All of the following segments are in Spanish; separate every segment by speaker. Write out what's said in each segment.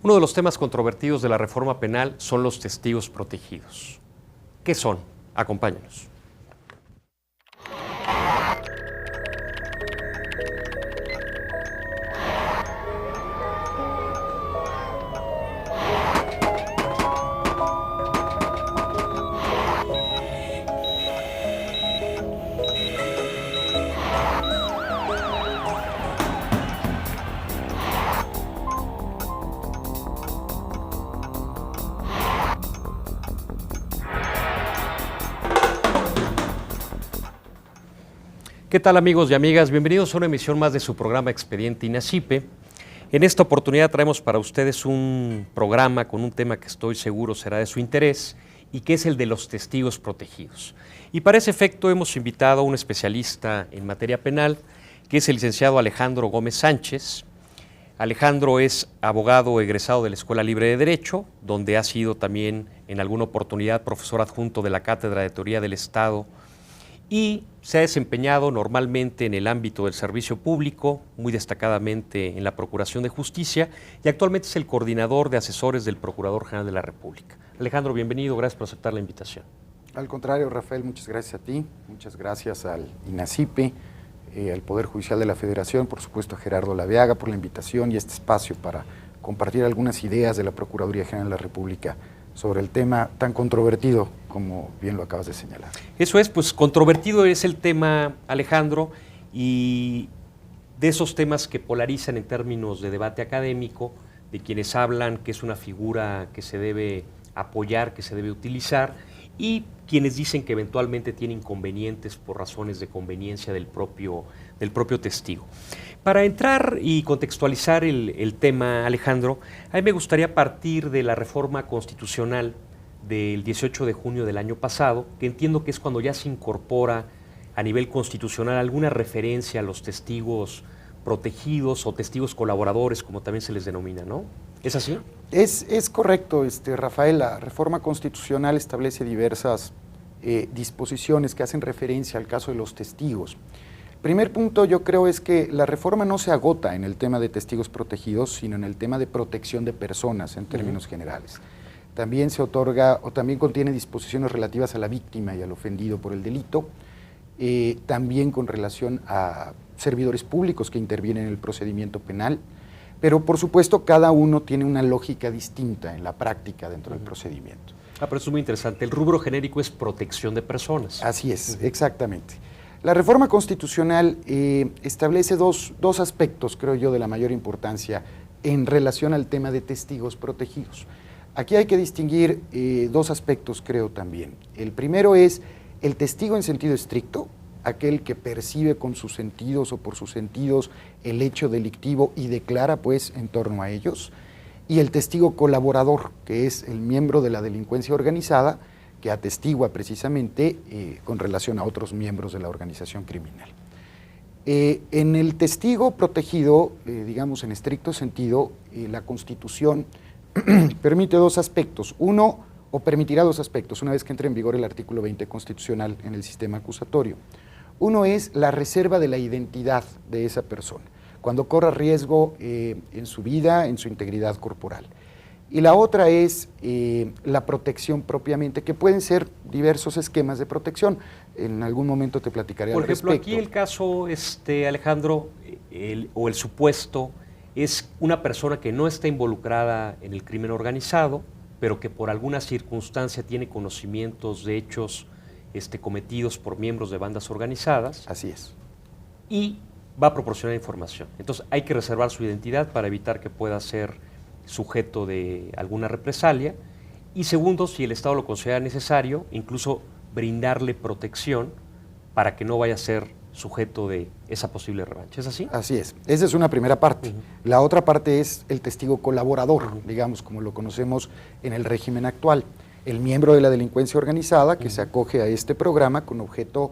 Speaker 1: Uno de los temas controvertidos de la reforma penal son los testigos protegidos. ¿Qué son? Acompáñenos. ¿Qué tal, amigos y amigas? Bienvenidos a una emisión más de su programa Expediente INACIPE. En esta oportunidad traemos para ustedes un programa con un tema que estoy seguro será de su interés y que es el de los testigos protegidos. Y para ese efecto hemos invitado a un especialista en materia penal, que es el licenciado Alejandro Gómez Sánchez. Alejandro es abogado egresado de la Escuela Libre de Derecho, donde ha sido también en alguna oportunidad profesor adjunto de la Cátedra de Teoría del Estado y se ha desempeñado normalmente en el ámbito del servicio público, muy destacadamente en la Procuración de Justicia, y actualmente es el coordinador de asesores del Procurador General de la República. Alejandro, bienvenido, gracias por aceptar la invitación.
Speaker 2: Al contrario, Rafael, muchas gracias a ti, muchas gracias al INACIPE, al Poder Judicial de la Federación, por supuesto a Gerardo Laveaga por la invitación y este espacio para compartir algunas ideas de la Procuraduría General de la República sobre el tema tan controvertido como bien lo acabas de señalar.
Speaker 1: Eso es, pues controvertido es el tema, Alejandro, y de esos temas que polarizan en términos de debate académico, de quienes hablan que es una figura que se debe apoyar, que se debe utilizar, y quienes dicen que eventualmente tiene inconvenientes por razones de conveniencia del propio testigo. Para entrar y contextualizar el tema, Alejandro, a mí me gustaría partir de la reforma constitucional del 18 de junio del año pasado, que entiendo que es cuando ya se incorpora a nivel constitucional alguna referencia a los testigos protegidos o testigos colaboradores, como también se les denomina, ¿no? ¿Es así?
Speaker 2: Es correcto, Rafael. La reforma constitucional establece diversas disposiciones que hacen referencia al caso de los testigos. Primer punto, yo creo, es que la reforma no se agota en el tema de testigos protegidos, sino en el tema de protección de personas en términos generales. También se otorga o también contiene disposiciones relativas a la víctima y al ofendido por el delito, también con relación a servidores públicos que intervienen en el procedimiento penal, pero por supuesto cada uno tiene una lógica distinta en la práctica dentro del procedimiento.
Speaker 1: Pero eso es muy interesante. El rubro genérico es protección de personas.
Speaker 2: Así es, exactamente. La reforma constitucional establece dos aspectos, creo yo, de la mayor importancia en relación al tema de testigos protegidos. Aquí hay que distinguir dos aspectos, creo también. El primero es el testigo en sentido estricto, aquel que percibe con sus sentidos o por sus sentidos el hecho delictivo y declara pues en torno a ellos, y el testigo colaborador, que es el miembro de la delincuencia organizada, que atestigua precisamente con relación a otros miembros de la organización criminal. En el testigo protegido, digamos en estricto sentido, la Constitución permite dos aspectos. Uno, o permitirá dos aspectos, una vez que entre en vigor el artículo 20 constitucional en el sistema acusatorio. Uno es la reserva de la identidad de esa persona, cuando corra riesgo en su vida, en su integridad corporal. Y la otra es la protección propiamente, que pueden ser diversos esquemas de protección. En algún momento te platicaré al respecto.
Speaker 1: Por ejemplo, aquí el caso, Alejandro, el supuesto es una persona que no está involucrada en el crimen organizado, pero que por alguna circunstancia tiene conocimientos de hechos cometidos por miembros de bandas organizadas.
Speaker 2: Así es.
Speaker 1: Y va a proporcionar información. Entonces hay que reservar su identidad para evitar que pueda ser sujeto de alguna represalia, y segundo, si el Estado lo considera necesario, incluso brindarle protección para que no vaya a ser sujeto de esa posible revancha. ¿Es así?
Speaker 2: Así es. Esa es una primera parte. La otra parte es el testigo colaborador, digamos, como lo conocemos en el régimen actual. El miembro de la delincuencia organizada que se acoge a este programa con objeto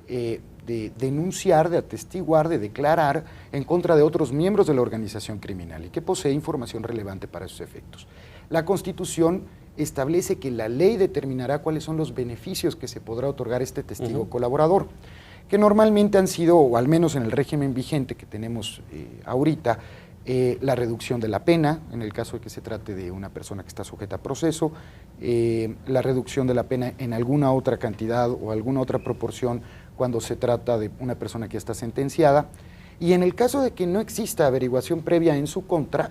Speaker 2: de denunciar, de atestiguar, de declarar en contra de otros miembros de la organización criminal y que posee información relevante para esos efectos. La Constitución establece que la ley determinará cuáles son los beneficios que se podrá otorgar a este testigo colaborador, que normalmente han sido, o al menos en el régimen vigente que tenemos ahorita, la reducción de la pena, en el caso de que se trate de una persona que está sujeta a proceso, la reducción de la pena en alguna otra cantidad o alguna otra proporción cuando se trata de una persona que ya está sentenciada, y en el caso de que no exista averiguación previa en su contra,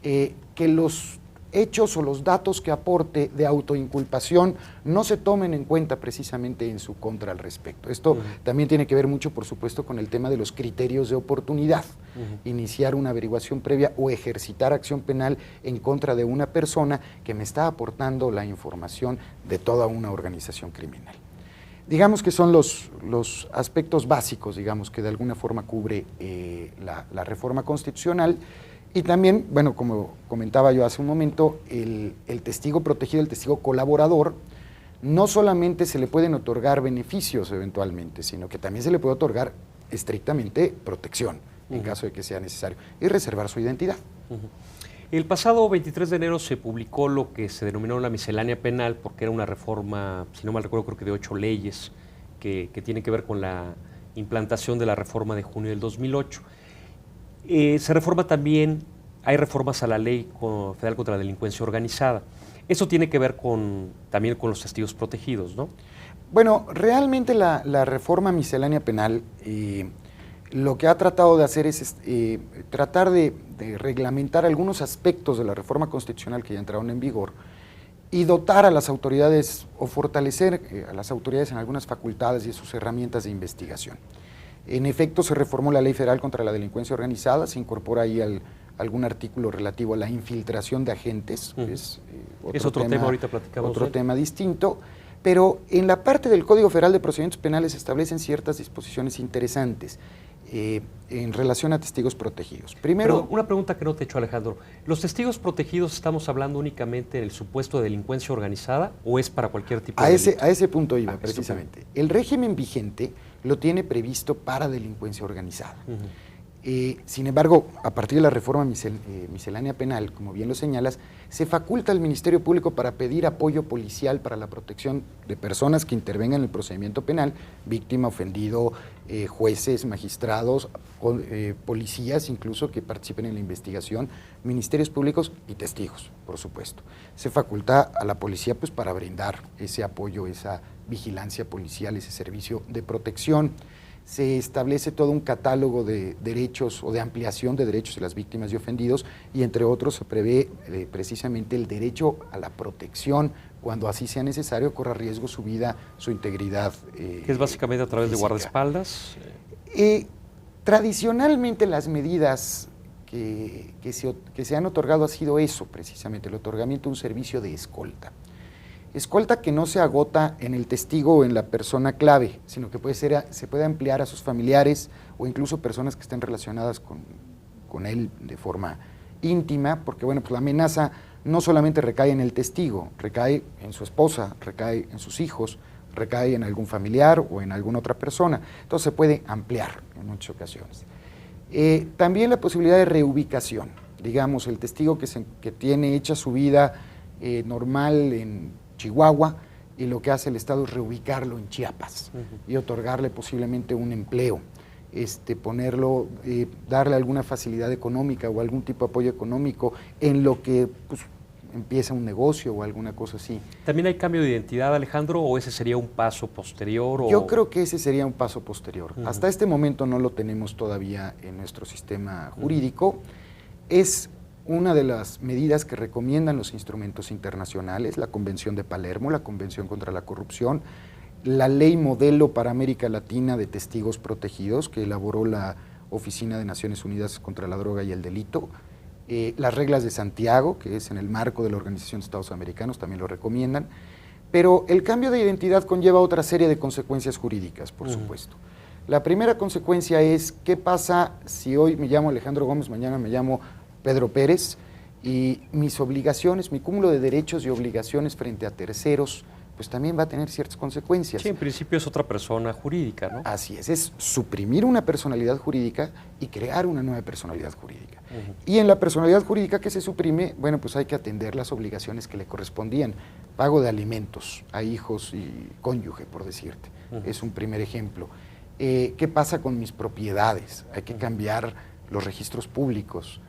Speaker 2: que los hechos o los datos que aporte de autoinculpación no se tomen en cuenta precisamente en su contra al respecto. Esto también tiene que ver mucho, por supuesto, con el tema de los criterios de oportunidad. Iniciar una averiguación previa o ejercitar acción penal en contra de una persona que me está aportando la información de toda una organización criminal. Digamos que son los aspectos básicos, digamos, que de alguna forma cubre la reforma constitucional. Y también, bueno, como comentaba yo hace un momento, el testigo protegido, el testigo colaborador, no solamente se le pueden otorgar beneficios eventualmente, sino que también se le puede otorgar estrictamente protección, en caso de que sea necesario, y reservar su identidad.
Speaker 1: El pasado 23 de enero se publicó lo que se denominó la miscelánea penal, porque era una reforma, si no mal recuerdo, creo que de 8 leyes, que tienen que ver con la implantación de la reforma de junio del 2008. Se reforma también, hay reformas a la ley federal contra la delincuencia organizada. Eso tiene que ver también con los testigos protegidos, ¿no?
Speaker 2: Bueno, realmente la reforma miscelánea penal lo que ha tratado de hacer es tratar de reglamentar algunos aspectos de la reforma constitucional que ya entraron en vigor y dotar a las autoridades o fortalecer a las autoridades en algunas facultades y sus herramientas de investigación. En efecto, se reformó la Ley Federal contra la Delincuencia Organizada, se incorpora ahí algún artículo relativo a la infiltración de agentes. Es
Speaker 1: otro tema, ahorita platicamos.
Speaker 2: Otro tema distinto, pero en la parte del Código Federal de Procedimientos Penales se establecen ciertas disposiciones interesantes en relación a testigos protegidos. Primero,
Speaker 1: pero una pregunta que no te he hecho, Alejandro. ¿Los testigos protegidos estamos hablando únicamente del supuesto de delincuencia organizada o es para cualquier tipo de delito?
Speaker 2: A ese punto iba, precisamente. El régimen vigente lo tiene previsto para delincuencia organizada. Sin embargo, a partir de la reforma miscelánea penal, como bien lo señalas, se faculta al Ministerio Público para pedir apoyo policial para la protección de personas que intervengan en el procedimiento penal, víctima, ofendido, jueces, magistrados, policías incluso que participen en la investigación, ministerios públicos y testigos, por supuesto. Se faculta a la policía pues para brindar ese apoyo, esa vigilancia policial, ese servicio de protección. Se establece todo un catálogo de derechos o de ampliación de derechos de las víctimas y ofendidos y entre otros se prevé precisamente el derecho a la protección cuando así sea necesario, corra riesgo su vida, su integridad.
Speaker 1: ¿Que es básicamente a través física. De guardaespaldas?
Speaker 2: Tradicionalmente las medidas que se han otorgado ha sido eso precisamente, el otorgamiento de un servicio de escolta. Escolta que no se agota en el testigo o en la persona clave, sino que se puede ampliar a sus familiares o incluso personas que estén relacionadas con él de forma íntima, porque bueno, pues la amenaza no solamente recae en el testigo, recae en su esposa, recae en sus hijos, recae en algún familiar o en alguna otra persona. Entonces se puede ampliar en muchas ocasiones. También la posibilidad de reubicación, digamos, el testigo que tiene hecha su vida normal en Chihuahua y lo que hace el Estado es reubicarlo en Chiapas y otorgarle posiblemente un empleo, darle alguna facilidad económica o algún tipo de apoyo económico en lo que pues, empieza un negocio o alguna cosa así.
Speaker 1: ¿También hay cambio de identidad, Alejandro, o ese sería un paso posterior?
Speaker 2: Yo creo que ese sería un paso posterior. Hasta este momento no lo tenemos todavía en nuestro sistema jurídico. Es una de las medidas que recomiendan los instrumentos internacionales, la Convención de Palermo, la Convención contra la Corrupción, la Ley Modelo para América Latina de Testigos Protegidos, que elaboró la Oficina de Naciones Unidas contra la Droga y el Delito, las reglas de Santiago, que es en el marco de la Organización de Estados Americanos, también lo recomiendan, pero el cambio de identidad conlleva otra serie de consecuencias jurídicas, por supuesto. La primera consecuencia es, ¿qué pasa si hoy me llamo Alejandro Gómez, mañana me llamo Pedro Pérez, y mis obligaciones, mi cúmulo de derechos y obligaciones frente a terceros, pues también va a tener ciertas consecuencias?
Speaker 1: Sí, en principio es otra persona jurídica, ¿no?
Speaker 2: Así es suprimir una personalidad jurídica y crear una nueva personalidad jurídica. Y en la personalidad jurídica que se suprime, bueno, pues hay que atender las obligaciones que le correspondían, pago de alimentos a hijos y cónyuge, por decirte, es un primer ejemplo. ¿Qué pasa con mis propiedades? Hay que cambiar los registros públicos.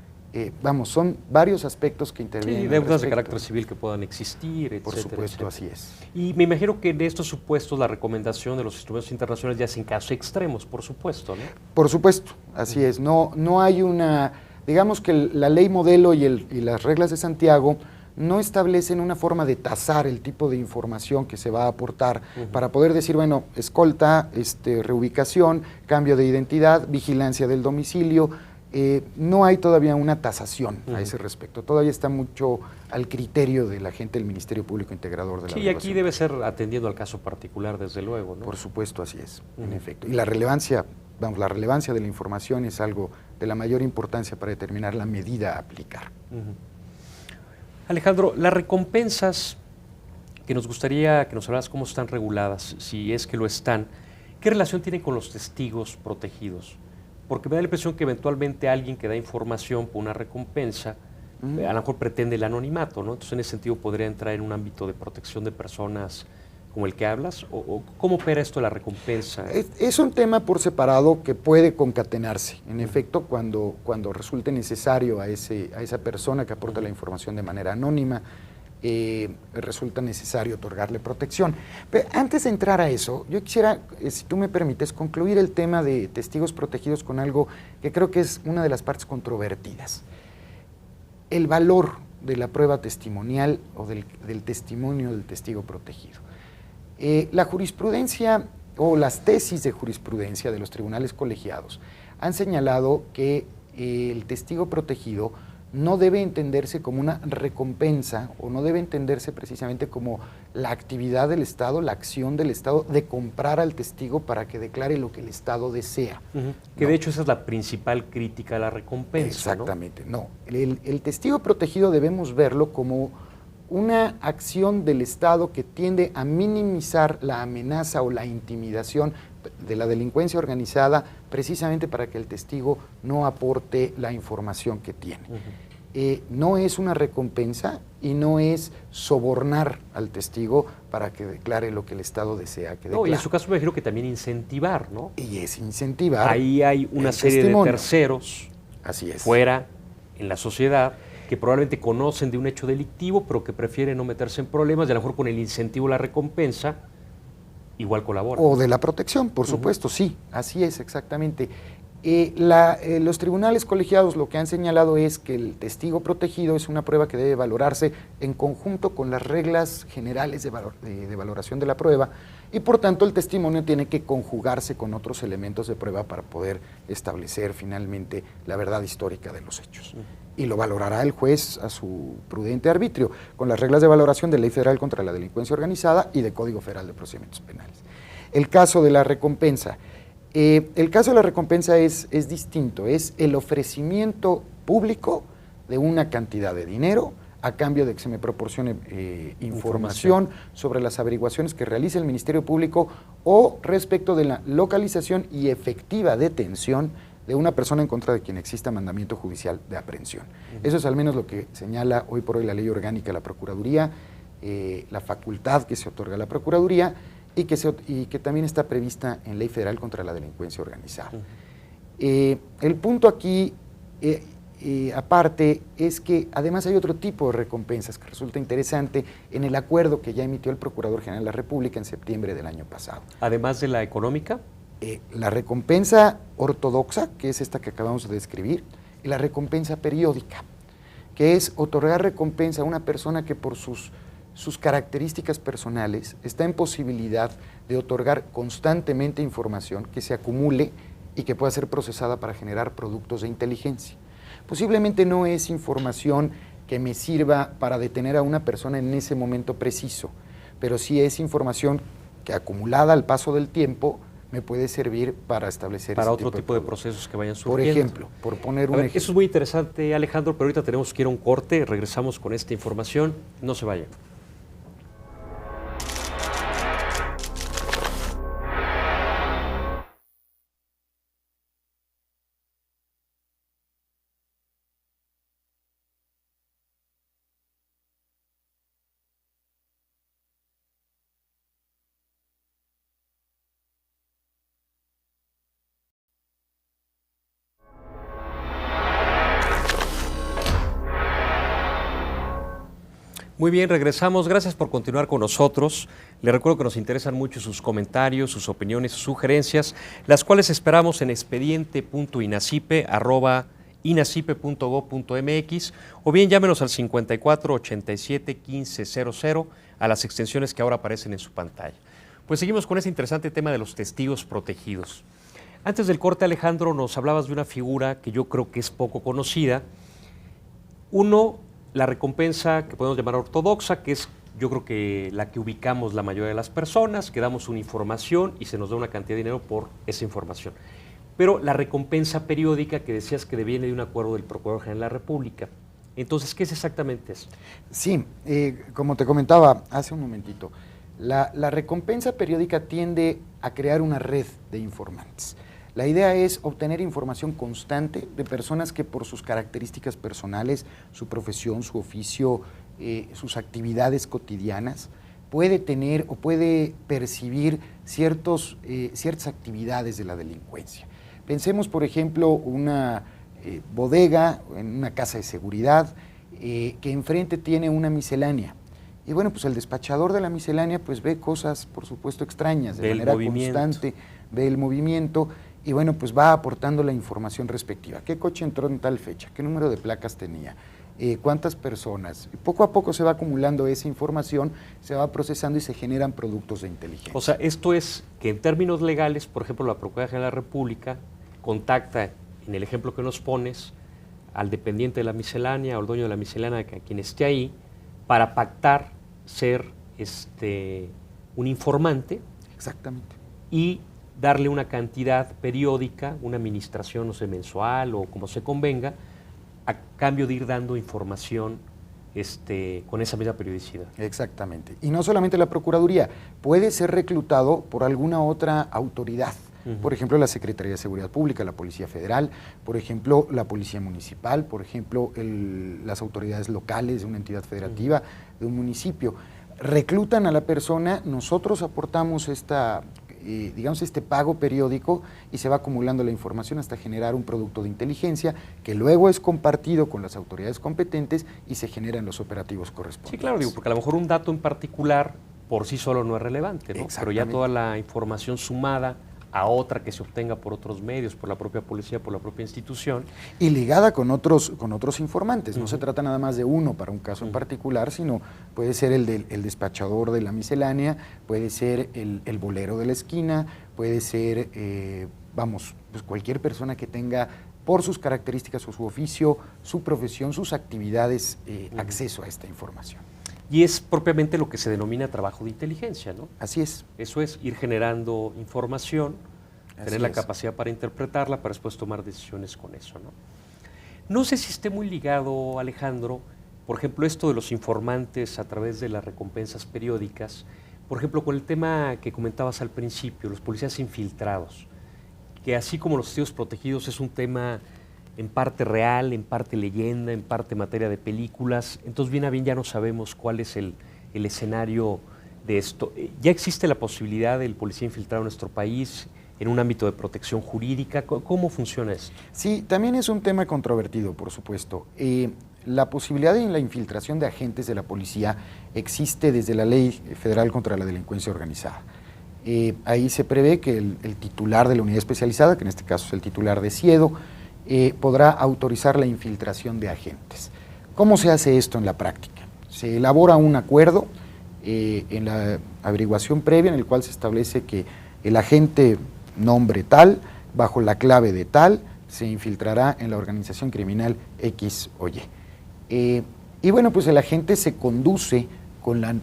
Speaker 2: Son varios aspectos que intervienen.
Speaker 1: Sí, deudas de carácter civil que puedan existir, etcétera.
Speaker 2: Por supuesto,
Speaker 1: etcétera.
Speaker 2: así es.
Speaker 1: Y me imagino que en estos supuestos la recomendación de los instrumentos internacionales ya es en casos extremos, por supuesto, ¿no?
Speaker 2: Por supuesto, así es. No hay una, digamos que la ley modelo y las reglas de Santiago no establecen una forma de tasar el tipo de información que se va a aportar para poder decir, bueno, escolta, reubicación, cambio de identidad, vigilancia del domicilio. No hay todavía una tasación a ese respecto. Todavía está mucho al criterio de la gente del Ministerio Público Integrador de la
Speaker 1: Sí, y aquí debe ser atendiendo al caso particular, desde luego, ¿no?
Speaker 2: Por supuesto, así es, en efecto. Y la relevancia de la información es algo de la mayor importancia para determinar la medida a aplicar.
Speaker 1: Alejandro, las recompensas que nos gustaría que nos hablaras cómo están reguladas, si es que lo están, ¿qué relación tienen con los testigos protegidos? Porque me da la impresión que eventualmente alguien que da información por una recompensa, a lo mejor pretende el anonimato, ¿no? Entonces, en ese sentido, podría entrar en un ámbito de protección de personas como el que hablas, o ¿cómo opera esto de la recompensa?
Speaker 2: Es un tema por separado que puede concatenarse, en efecto, cuando resulte necesario a esa persona que aporta la información de manera anónima, resulta necesario otorgarle protección. Pero antes de entrar a eso, yo quisiera, si tú me permites, concluir el tema de testigos protegidos con algo que creo que es una de las partes controvertidas. El valor de la prueba testimonial o del testimonio del testigo protegido. La jurisprudencia o las tesis de jurisprudencia de los tribunales colegiados han señalado que el testigo protegido no debe entenderse como una recompensa o no debe entenderse precisamente como la actividad del Estado, la acción del Estado de comprar al testigo para que declare lo que el Estado desea.
Speaker 1: Que de hecho esa es la principal crítica a la recompensa.
Speaker 2: Exactamente, no. El testigo protegido debemos verlo como una acción del Estado que tiende a minimizar la amenaza o la intimidación de la delincuencia organizada precisamente para que el testigo no aporte la información que tiene. No es una recompensa y no es sobornar al testigo para que declare lo que el Estado desea que declare.
Speaker 1: No, y en su caso me imagino que también incentivar, ¿no?
Speaker 2: Y es incentivar.
Speaker 1: Ahí hay una serie de terceros fuera en la sociedad que probablemente conocen de un hecho delictivo, pero que prefieren no meterse en problemas, y a lo mejor con el incentivo la recompensa, igual colaboran.
Speaker 2: O de la protección, por supuesto, sí, así es exactamente. Los tribunales colegiados lo que han señalado es que el testigo protegido es una prueba que debe valorarse en conjunto con las reglas generales de valoración de la prueba, y por tanto el testimonio tiene que conjugarse con otros elementos de prueba para poder establecer finalmente la verdad histórica de los hechos. Y lo valorará el juez a su prudente arbitrio, con las reglas de valoración de Ley Federal contra la Delincuencia Organizada y de Código Federal de Procedimientos Penales. El caso de la recompensa. El caso de la recompensa es distinto, es el ofrecimiento público de una cantidad de dinero a cambio de que se me proporcione información sobre las averiguaciones que realice el Ministerio Público o respecto de la localización y efectiva detención de una persona en contra de quien exista mandamiento judicial de aprehensión. Eso es al menos lo que señala hoy por hoy la Ley Orgánica de la Procuraduría, la facultad que se otorga a la Procuraduría y que también está prevista en Ley Federal contra la Delincuencia Organizada. El punto aquí, aparte, es que además hay otro tipo de recompensas que resulta interesante en el acuerdo que ya emitió el Procurador General de la República en septiembre del año pasado.
Speaker 1: Además de la económica.
Speaker 2: La recompensa ortodoxa, que es esta que acabamos de describir, y la recompensa periódica, que es otorgar recompensa a una persona que por sus características personales está en posibilidad de otorgar constantemente información que se acumule y que pueda ser procesada para generar productos de inteligencia. Posiblemente no es información que me sirva para detener a una persona en ese momento preciso, pero sí es información que acumulada al paso del tiempo me puede servir para establecer
Speaker 1: para otro tipo de procesos que vayan surgiendo.
Speaker 2: Por ejemplo, por poner un ejemplo.
Speaker 1: Eso es muy interesante, Alejandro, pero ahorita tenemos que ir a un corte, regresamos con esta información, no se vayan. Muy bien, regresamos. Gracias por continuar con nosotros. Les recuerdo que nos interesan mucho sus comentarios, sus opiniones, sus sugerencias, las cuales esperamos en expediente.inacipe@inacipe.gov.mx o bien llámenos al 54 87 15 00 a las extensiones que ahora aparecen en su pantalla. Pues seguimos con ese interesante tema de los testigos protegidos. Antes del corte, Alejandro, nos hablabas de una figura que yo creo que es poco conocida. Uno, la recompensa que podemos llamar ortodoxa, que es yo creo que la que ubicamos la mayoría de las personas, que damos una información y se nos da una cantidad de dinero por esa información. Pero la recompensa periódica que decías que viene de un acuerdo del Procurador General de la República. Entonces, ¿qué es exactamente eso?
Speaker 2: Sí, como te comentaba hace un momentito, la recompensa periódica tiende a crear una red de informantes. La idea es obtener información constante de personas que por sus características personales, su profesión, su oficio, sus actividades cotidianas, puede tener o puede percibir ciertas actividades de la delincuencia. Pensemos, por ejemplo, una bodega en una casa de seguridad que enfrente tiene una miscelánea. Y bueno, pues el despachador de la miscelánea pues ve cosas, por supuesto, extrañas, de manera constante, ve el movimiento y bueno, pues va aportando la información respectiva. ¿Qué coche entró en tal fecha? ¿Qué número de placas tenía? ¿Cuántas personas? Y poco a poco se va acumulando esa información, se va procesando y se generan productos de inteligencia.
Speaker 1: O sea, esto es que en términos legales, por ejemplo, la Procuraduría General de la República contacta, en el ejemplo que nos pones, al dependiente de la miscelánea o al dueño de la miscelánea, a quien esté ahí, para pactar ser un informante.
Speaker 2: Exactamente.
Speaker 1: Y darle una cantidad periódica, una administración, no sé, mensual o como se convenga, a cambio de ir dando información con esa misma periodicidad.
Speaker 2: Exactamente. Y no solamente la Procuraduría, puede ser reclutado por alguna otra autoridad. Por ejemplo, la Secretaría de Seguridad Pública, la Policía Federal, por ejemplo, la Policía Municipal, por ejemplo, las autoridades locales de una entidad federativa, de un municipio. Reclutan a la persona, nosotros aportamos este pago periódico y se va acumulando la información hasta generar un producto de inteligencia que luego es compartido con las autoridades competentes y se generan los operativos correspondientes.
Speaker 1: Sí, claro, porque a lo mejor un dato en particular por sí solo no es relevante, ¿no? Pero ya toda la información sumada a otra que se obtenga por otros medios, por la propia policía, por la propia institución.
Speaker 2: Y ligada con otros informantes. No se trata nada más de uno para un caso en particular, sino puede ser el despachador de la miscelánea, puede ser el bolero de la esquina, puede ser, pues cualquier persona que tenga por sus características o su oficio, su profesión, sus actividades, acceso a esta información.
Speaker 1: Y es propiamente lo que se denomina trabajo de inteligencia, ¿no?
Speaker 2: Así es.
Speaker 1: Eso es ir generando información, tener la capacidad para interpretarla, para después tomar decisiones con eso, ¿no? No sé si esté muy ligado, Alejandro, por ejemplo, esto de los informantes a través de las recompensas periódicas, por ejemplo, con el tema que comentabas al principio, los policías infiltrados, que así como los testigos protegidos es un tema en parte real, en parte leyenda, en parte materia de películas. Entonces, bien a bien ya no sabemos cuál es el escenario de esto. ¿Ya existe la posibilidad del policía infiltrado en nuestro país en un ámbito de protección jurídica? ¿Cómo funciona esto?
Speaker 2: Sí, también es un tema controvertido, por supuesto. La posibilidad de la infiltración de agentes de la policía existe desde la Ley Federal contra la Delincuencia Organizada. Ahí se prevé que el titular de la unidad especializada, que en este caso es el titular de SIEDO, podrá autorizar la infiltración de agentes. ¿Cómo se hace esto en la práctica? Se elabora un acuerdo en la averiguación previa en el cual se establece que el agente nombre tal, bajo la clave de tal, se infiltrará en la organización criminal X o Y. Y bueno, pues el agente se conduce con la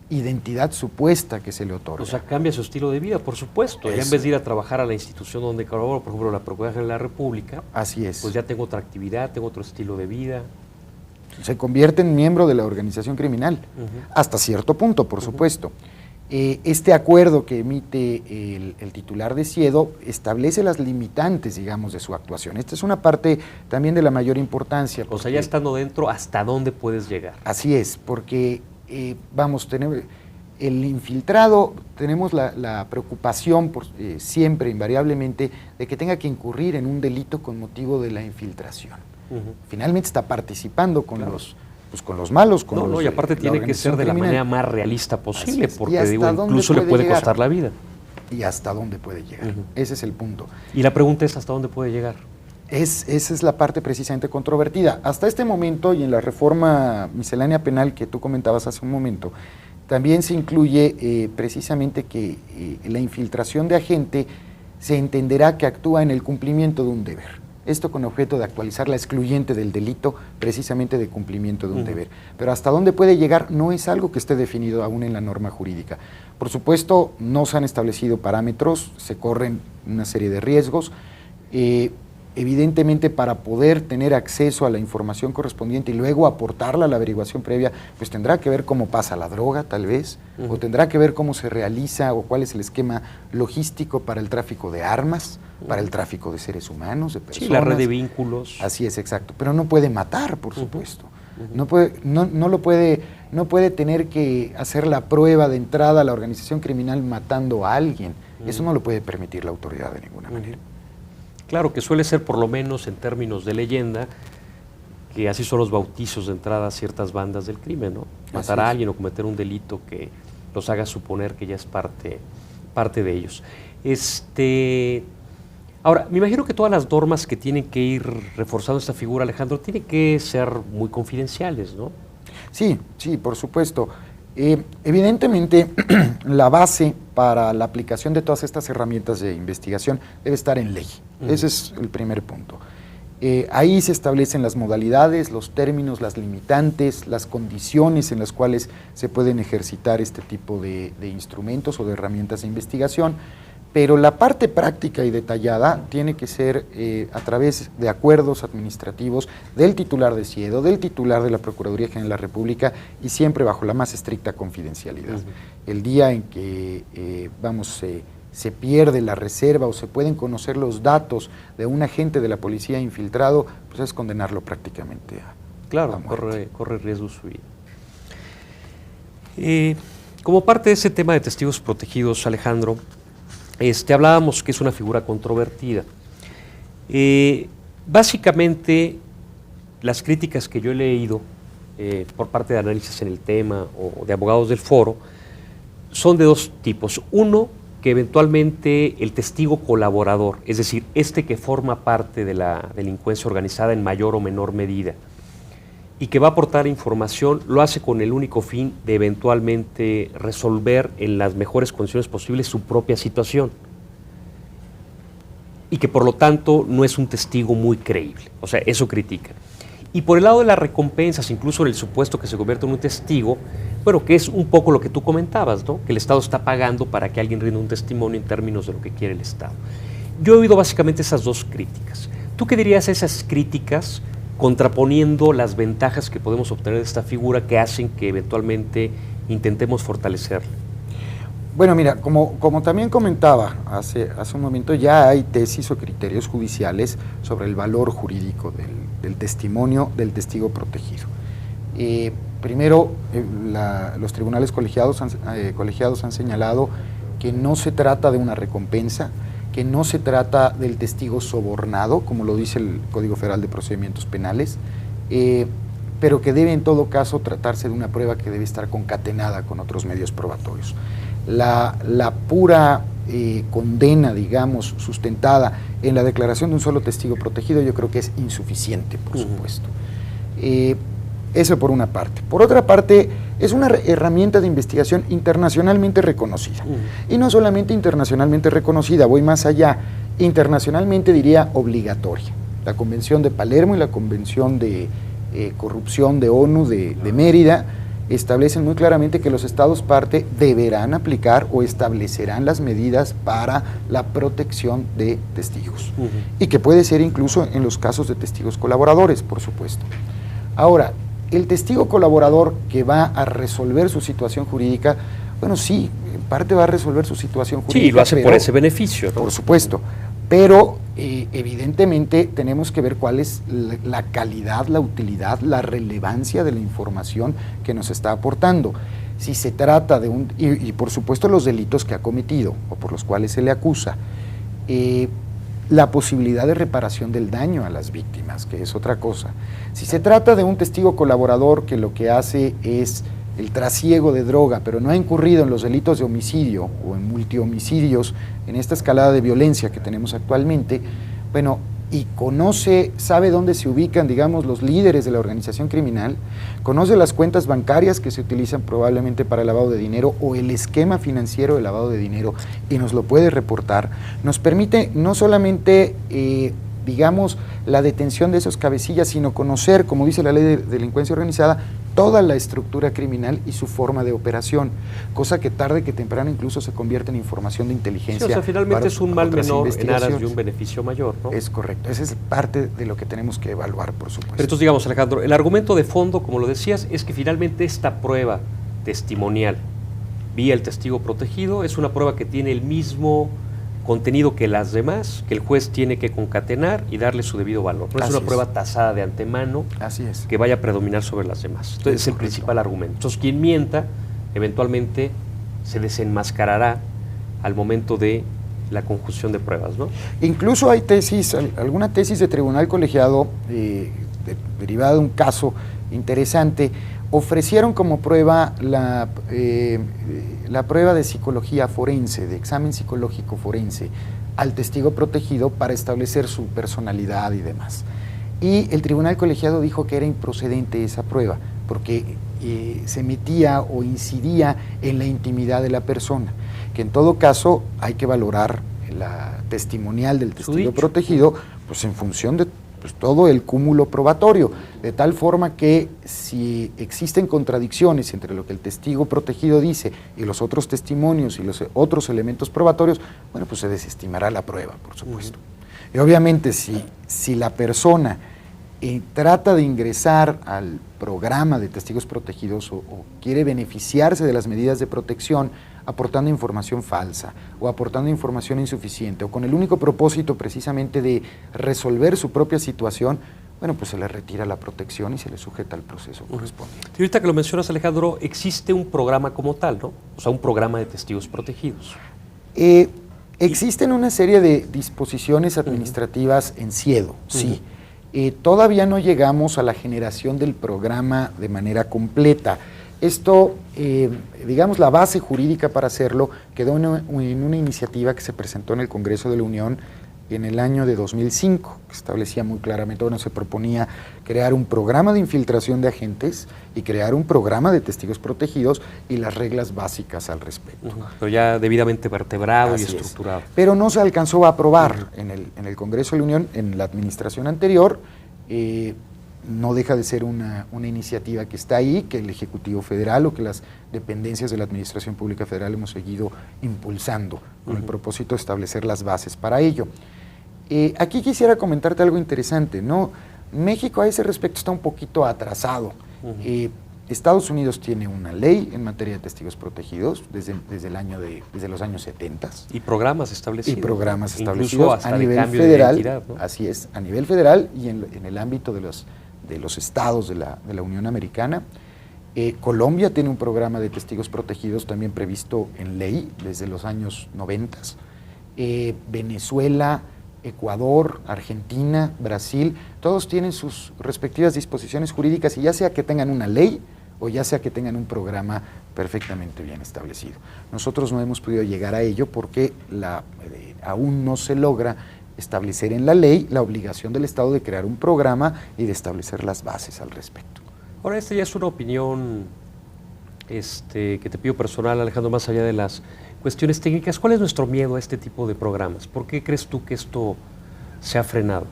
Speaker 2: identidad supuesta que se le otorga.
Speaker 1: O sea, cambia su estilo de vida, por supuesto. Ya en vez de ir a trabajar a la institución donde colaboro, por ejemplo, la Procuraduría de la República,
Speaker 2: así es.
Speaker 1: Pues ya tengo otra actividad, tengo otro estilo de vida.
Speaker 2: Se convierte en miembro de la organización criminal, hasta cierto punto, por supuesto. Este acuerdo que emite el titular de SIEDO establece las limitantes, digamos, de su actuación. Esta es una parte también de la mayor importancia.
Speaker 1: O sea, ya estando dentro, ¿hasta dónde puedes llegar?
Speaker 2: Así es, porque tener el infiltrado, tenemos la preocupación siempre, invariablemente, de que tenga que incurrir en un delito con motivo de la infiltración. Finalmente está participando con pues con los malos, con
Speaker 1: No,
Speaker 2: los
Speaker 1: y aparte tiene que ser de la manera más realista posible, porque digo, incluso le puede costar la vida.
Speaker 2: ¿Y hasta dónde puede llegar? Ese es el punto.
Speaker 1: Y la pregunta es, ¿hasta dónde puede llegar?
Speaker 2: Esa es la parte precisamente controvertida. Hasta este momento, y en la reforma miscelánea penal que tú comentabas hace un momento, también se incluye precisamente que la infiltración de agente se entenderá que actúa en el cumplimiento de un deber. Esto con objeto de actualizar la excluyente del delito, precisamente de cumplimiento de un deber. Pero hasta dónde puede llegar no es algo que esté definido aún en la norma jurídica. Por supuesto, no se han establecido parámetros, se corren una serie de riesgos. Evidentemente, para poder tener acceso a la información correspondiente y luego aportarla a la averiguación previa, pues tendrá que ver cómo pasa la droga, tal vez, o tendrá que ver cómo se realiza o cuál es el esquema logístico para el tráfico de armas, para el tráfico de seres humanos, de personas.
Speaker 1: Sí, la red de vínculos.
Speaker 2: Así es, exacto. Pero no puede matar, por supuesto. No puede tener que hacer la prueba de entrada a la organización criminal matando a alguien. Eso no lo puede permitir la autoridad de ninguna manera.
Speaker 1: Claro, que suele ser, por lo menos en términos de leyenda, que así son los bautizos de entrada a ciertas bandas del crimen, ¿no? Matar a alguien o cometer un delito que los haga suponer que ya es parte de ellos. Ahora, me imagino que todas las normas que tienen que ir reforzando esta figura, Alejandro, tienen que ser muy confidenciales, ¿no?
Speaker 2: Sí, por supuesto. Evidentemente, la base para la aplicación de todas estas herramientas de investigación debe estar en ley. Ese es el primer punto. Ahí se establecen las modalidades, los términos, las limitantes, las condiciones en las cuales se pueden ejercitar este tipo de instrumentos o de herramientas de investigación, pero la parte práctica y detallada tiene que ser a través de acuerdos administrativos del titular de CIEDO, del titular de la Procuraduría General de la República y siempre bajo la más estricta confidencialidad. El día en que se pierde la reserva o se pueden conocer los datos de un agente de la policía infiltrado, pues es condenarlo prácticamente a muerte.
Speaker 1: Corre riesgo su vida. Como parte de ese tema de testigos protegidos, Alejandro, hablábamos que es una figura controvertida. Básicamente, las críticas que yo he leído por parte de análisis en el tema o de abogados del foro son de dos tipos. Uno, que eventualmente el testigo colaborador, es decir, que forma parte de la delincuencia organizada en mayor o menor medida y que va a aportar información, lo hace con el único fin de eventualmente resolver en las mejores condiciones posibles su propia situación y que por lo tanto no es un testigo muy creíble, o sea, eso critica. Y por el lado de las recompensas, incluso en el supuesto que se convierte en un testigo, bueno, que es un poco lo que tú comentabas, ¿no? Que el Estado está pagando para que alguien rinda un testimonio en términos de lo que quiere el Estado. Yo he oído básicamente esas dos críticas. ¿Tú qué dirías a esas críticas contraponiendo las ventajas que podemos obtener de esta figura que hacen que eventualmente intentemos fortalecerla?
Speaker 2: Bueno, mira, como también comentaba hace un momento, ya hay tesis o criterios judiciales sobre el valor jurídico del testimonio del testigo protegido. Primero, los tribunales colegiados han señalado que no se trata de una recompensa, que no se trata del testigo sobornado, como lo dice el Código Federal de Procedimientos Penales, pero que debe en todo caso tratarse de una prueba que debe estar concatenada con otros medios probatorios. La pura condena, digamos, sustentada en la declaración de un solo testigo protegido, yo creo que es insuficiente, por supuesto. Eso por una parte. Por otra parte, es una herramienta de investigación internacionalmente reconocida. Y no solamente internacionalmente reconocida, voy más allá, internacionalmente diría obligatoria. La Convención de Palermo y la Convención de Corrupción de ONU de Mérida establecen muy claramente que los estados parte deberán aplicar o establecerán las medidas para la protección de testigos. Y que puede ser incluso en los casos de testigos colaboradores, por supuesto. Ahora, el testigo colaborador que va a resolver su situación jurídica, bueno, sí, en parte va a resolver su situación jurídica.
Speaker 1: Sí, lo hace por ese beneficio, ¿no?
Speaker 2: Por supuesto, pero evidentemente tenemos que ver cuál es la calidad, la utilidad, la relevancia de la información que nos está aportando. Si se trata de y por supuesto los delitos que ha cometido o por los cuales se le acusa. la posibilidad de reparación del daño a las víctimas, que es otra cosa. Si se trata de un testigo colaborador que lo que hace es el trasiego de droga, pero no ha incurrido en los delitos de homicidio o en multihomicidios, en esta escalada de violencia que tenemos actualmente, bueno, y sabe dónde se ubican, digamos, los líderes de la organización criminal, conoce las cuentas bancarias que se utilizan probablemente para el lavado de dinero o el esquema financiero de lavado de dinero y nos lo puede reportar, nos permite no solamente, digamos, la detención de esos cabecillas, sino conocer, como dice la ley de delincuencia organizada, toda la estructura criminal y su forma de operación, cosa que tarde que temprano incluso se convierte en información de inteligencia.
Speaker 1: Sí, o sea, finalmente es un mal menor en aras de un beneficio mayor, ¿no?
Speaker 2: Es correcto, esa es parte de lo que tenemos que evaluar, por supuesto.
Speaker 1: Pero entonces, digamos, Alejandro, el argumento de fondo, como lo decías, es que finalmente esta prueba testimonial vía el testigo protegido es una prueba que tiene el mismo contenido que las demás, que el juez tiene que concatenar y darle su debido valor. No es una prueba tasada de antemano.
Speaker 2: Así es.
Speaker 1: Que vaya a predominar sobre las demás. Entonces es el principal argumento. Entonces quien mienta eventualmente se desenmascarará al momento de la conjunción de pruebas, ¿no?
Speaker 2: Incluso hay tesis, alguna tesis de tribunal colegiado derivada de un caso interesante, ofrecieron como prueba la prueba de psicología forense, de examen psicológico forense, al testigo protegido para establecer su personalidad y demás. Y el tribunal colegiado dijo que era improcedente esa prueba, porque se metía o incidía en la intimidad de la persona, que en todo caso hay que valorar la testimonial del testigo protegido, pues en función de todo el cúmulo probatorio, de tal forma que si existen contradicciones entre lo que el testigo protegido dice y los otros testimonios y los otros elementos probatorios, bueno, pues se desestimará la prueba, por supuesto. Y obviamente si la persona trata de ingresar al programa de testigos protegidos o quiere beneficiarse de las medidas de protección aportando información falsa o aportando información insuficiente o con el único propósito precisamente de resolver su propia situación, bueno, pues se le retira la protección y se le sujeta al proceso correspondiente.
Speaker 1: Y ahorita que lo mencionas, Alejandro, existe un programa como tal, ¿no? O sea, un programa de testigos protegidos.
Speaker 2: Existen una serie de disposiciones administrativas en CIEDO, sí. Todavía no llegamos a la generación del programa de manera completa. Esto, digamos, la base jurídica para hacerlo quedó en una iniciativa que se presentó en el Congreso de la Unión en el año de 2005, que establecía muy claramente, bueno, se proponía crear un programa de infiltración de agentes y crear un programa de testigos protegidos y las reglas básicas al respecto.
Speaker 1: Pero ya debidamente vertebrado y estructurado.
Speaker 2: Pero no se alcanzó a aprobar en el Congreso de la Unión, en la administración anterior. No deja de ser una iniciativa que está ahí, que el Ejecutivo Federal o que las dependencias de la Administración Pública Federal hemos seguido impulsando con el propósito de establecer las bases para ello. Aquí quisiera comentarte algo interesante, ¿no? México a ese respecto está un poquito atrasado. Estados Unidos tiene una ley en materia de testigos protegidos desde los años 70.
Speaker 1: Y programas establecidos.
Speaker 2: Y programas establecidos
Speaker 1: incluso hasta
Speaker 2: a nivel federal, ¿no? Así es, a nivel federal y en el ámbito de los estados de la Unión Americana. Colombia tiene un programa de testigos protegidos también previsto en ley desde los años 90. Venezuela, Ecuador, Argentina, Brasil, todos tienen sus respectivas disposiciones jurídicas y ya sea que tengan una ley o ya sea que tengan un programa perfectamente bien establecido. Nosotros no hemos podido llegar a ello porque aún no se logra establecer en la ley la obligación del Estado de crear un programa y de establecer las bases al respecto.
Speaker 1: Ahora, esta ya es una opinión que te pido personal, Alejandro, más allá de las cuestiones técnicas. ¿Cuál es nuestro miedo a este tipo de programas? ¿Por qué crees tú que esto se ha frenado?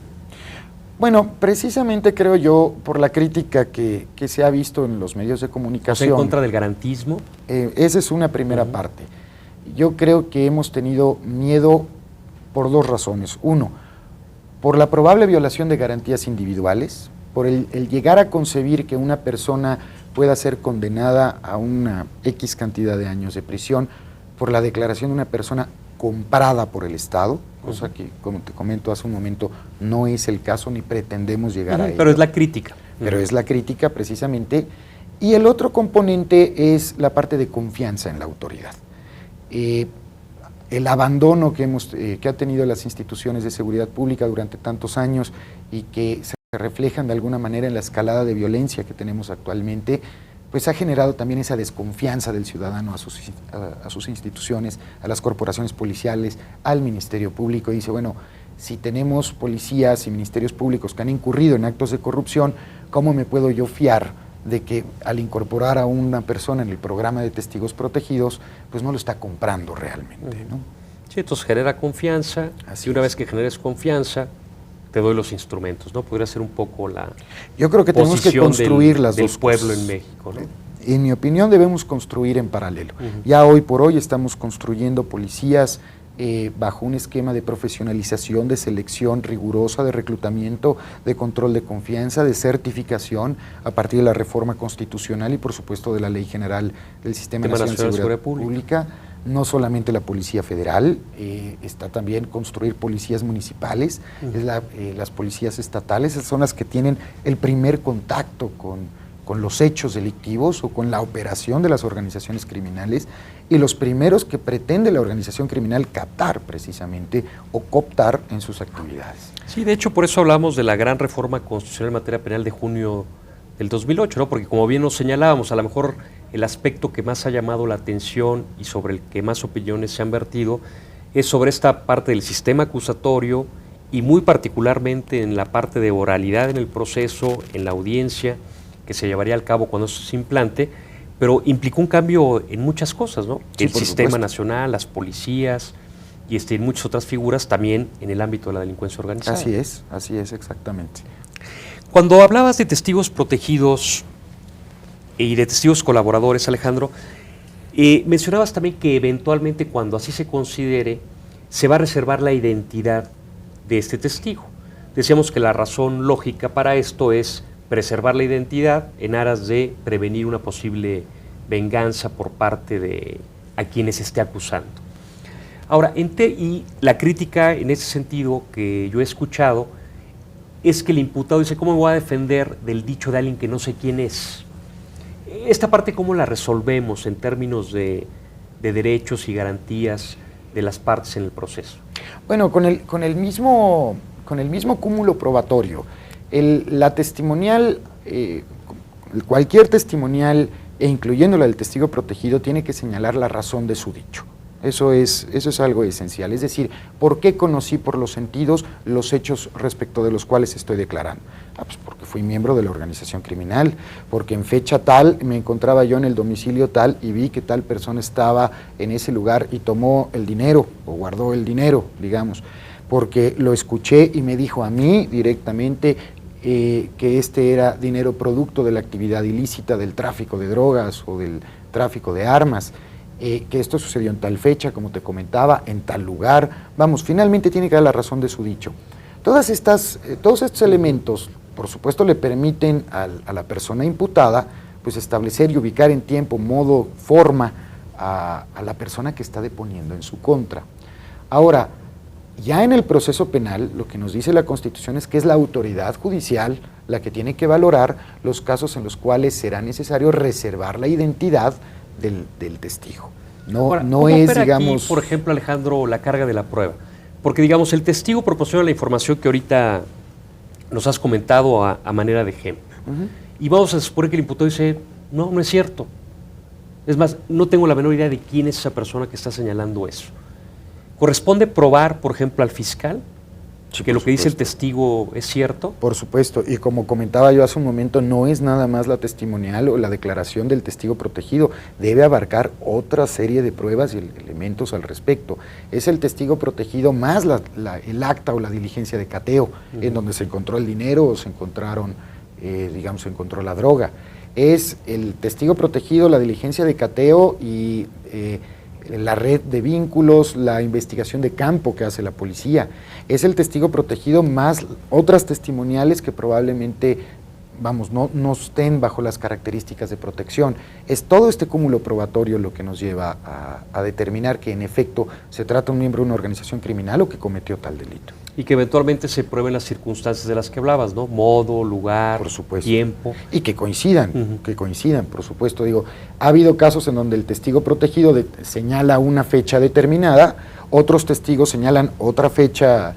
Speaker 2: Bueno, precisamente creo yo por la crítica que se ha visto en los medios de comunicación.
Speaker 1: ¿En contra del garantismo?
Speaker 2: Esa es una primera parte. Yo creo que hemos tenido miedo por dos razones. Uno, por la probable violación de garantías individuales, por el llegar a concebir que una persona pueda ser condenada a una X cantidad de años de prisión por la declaración de una persona comprada por el Estado, cosa que, como te comento hace un momento, no es el caso ni pretendemos llegar a ello.
Speaker 1: Pero es la crítica.
Speaker 2: Pero es la crítica precisamente. Y el otro componente es la parte de confianza en la autoridad. el abandono que ha tenido las instituciones de seguridad pública durante tantos años y que se reflejan de alguna manera en la escalada de violencia que tenemos actualmente, pues ha generado también esa desconfianza del ciudadano a sus instituciones, a las corporaciones policiales, al Ministerio Público. Y dice, bueno, si tenemos policías y ministerios públicos que han incurrido en actos de corrupción, ¿cómo me puedo yo fiar de que al incorporar a una persona en el programa de testigos protegidos, pues no lo está comprando realmente, ¿no?
Speaker 1: Sí, entonces genera confianza, y una vez que generes confianza, te doy los instrumentos, ¿no? Podría ser un poco la
Speaker 2: Yo creo que tenemos que construir las
Speaker 1: del
Speaker 2: dos
Speaker 1: pueblo
Speaker 2: cosas.
Speaker 1: en México, ¿no?
Speaker 2: En mi opinión debemos construir en paralelo. Ya hoy por hoy estamos construyendo policías bajo un esquema de profesionalización, de selección rigurosa, de reclutamiento, de control de confianza, de certificación a partir de la reforma constitucional y por supuesto de la Ley General del Sistema Nacional de Seguridad Pública. No solamente la Policía Federal, está también construir policías municipales, las policías estatales, son las que tienen el primer contacto con los hechos delictivos o con la operación de las organizaciones criminales y los primeros que pretende la organización criminal captar precisamente o cooptar en sus actividades.
Speaker 1: Sí, de hecho por eso hablamos de la gran reforma constitucional en materia penal de junio del 2008, ¿no? Porque como bien nos señalábamos, a lo mejor el aspecto que más ha llamado la atención y sobre el que más opiniones se han vertido es sobre esta parte del sistema acusatorio y muy particularmente en la parte de oralidad en el proceso, en la audiencia que se llevaría a cabo cuando eso se implante, pero implicó un cambio en muchas cosas, ¿no?
Speaker 2: Sí,
Speaker 1: el sistema
Speaker 2: supuesto.
Speaker 1: nacional, las policías y muchas otras figuras también en el ámbito de la delincuencia organizada.
Speaker 2: Así es, exactamente.
Speaker 1: Cuando hablabas de testigos protegidos y de testigos colaboradores, Alejandro, mencionabas también que eventualmente cuando así se considere, se va a reservar la identidad de este testigo. Decíamos que la razón lógica para esto es preservar la identidad en aras de prevenir una posible venganza por parte de a quienes esté acusando. Ahora, y la crítica en ese sentido que yo he escuchado es que el imputado dice, ¿cómo me voy a defender del dicho de alguien que no sé quién es? Esta parte, ¿cómo la resolvemos en términos de derechos y garantías de las partes en el proceso?
Speaker 2: Bueno, con el mismo cúmulo probatorio, la testimonial, cualquier testimonial, e incluyendo la del testigo protegido, tiene que señalar la razón de su dicho. Eso es algo esencial, es decir, ¿por qué conocí por los sentidos los hechos respecto de los cuales estoy declarando? Pues porque fui miembro de la organización criminal, porque en fecha tal me encontraba yo en el domicilio tal y vi que tal persona estaba en ese lugar y tomó el dinero o guardó el dinero, digamos, porque lo escuché y me dijo a mí directamente que este era dinero producto de la actividad ilícita del tráfico de drogas o del tráfico de armas. Que esto sucedió en tal fecha, como te comentaba, en tal lugar. Vamos, finalmente tiene que dar la razón de su dicho. Todos estos elementos, por supuesto, le permiten a la persona imputada pues establecer y ubicar en tiempo, modo, forma a la persona que está deponiendo en su contra. Ahora, ya en el proceso penal, lo que nos dice la Constitución es que es la autoridad judicial la que tiene que valorar los casos en los cuales será necesario reservar la identidad del testigo.
Speaker 1: Ahora,
Speaker 2: no es, digamos...
Speaker 1: Aquí, por ejemplo, Alejandro, la carga de la prueba? Porque, digamos, el testigo proporciona la información que ahorita nos has comentado a manera de ejemplo. Y vamos a suponer que el imputado dice, no, no es cierto. Es más, no tengo la menor idea de quién es esa persona que está señalando eso. ¿Corresponde probar, por ejemplo, al fiscal que lo que dice el testigo es cierto? Por
Speaker 2: supuesto, y como comentaba yo hace un momento, no es nada más la testimonial o la declaración del testigo protegido, debe abarcar otra serie de pruebas y elementos al respecto. Es el testigo protegido más el acta o la diligencia de cateo, en donde se encontró el dinero o se encontraron, se encontró la droga. Es el testigo protegido, la diligencia de cateo y la red de vínculos, la investigación de campo que hace la policía. Es el testigo protegido más otras testimoniales que probablemente, no estén bajo las características de protección. Es todo este cúmulo probatorio lo que nos lleva a determinar que en efecto se trata de un miembro de una organización criminal o que cometió tal delito.
Speaker 1: Y que eventualmente se prueben las circunstancias de las que hablabas, ¿no? Modo, lugar,
Speaker 2: por supuesto,
Speaker 1: tiempo.
Speaker 2: Y que coincidan, por supuesto. Ha habido casos en donde el testigo protegido señala una fecha determinada otros testigos señalan otra fecha,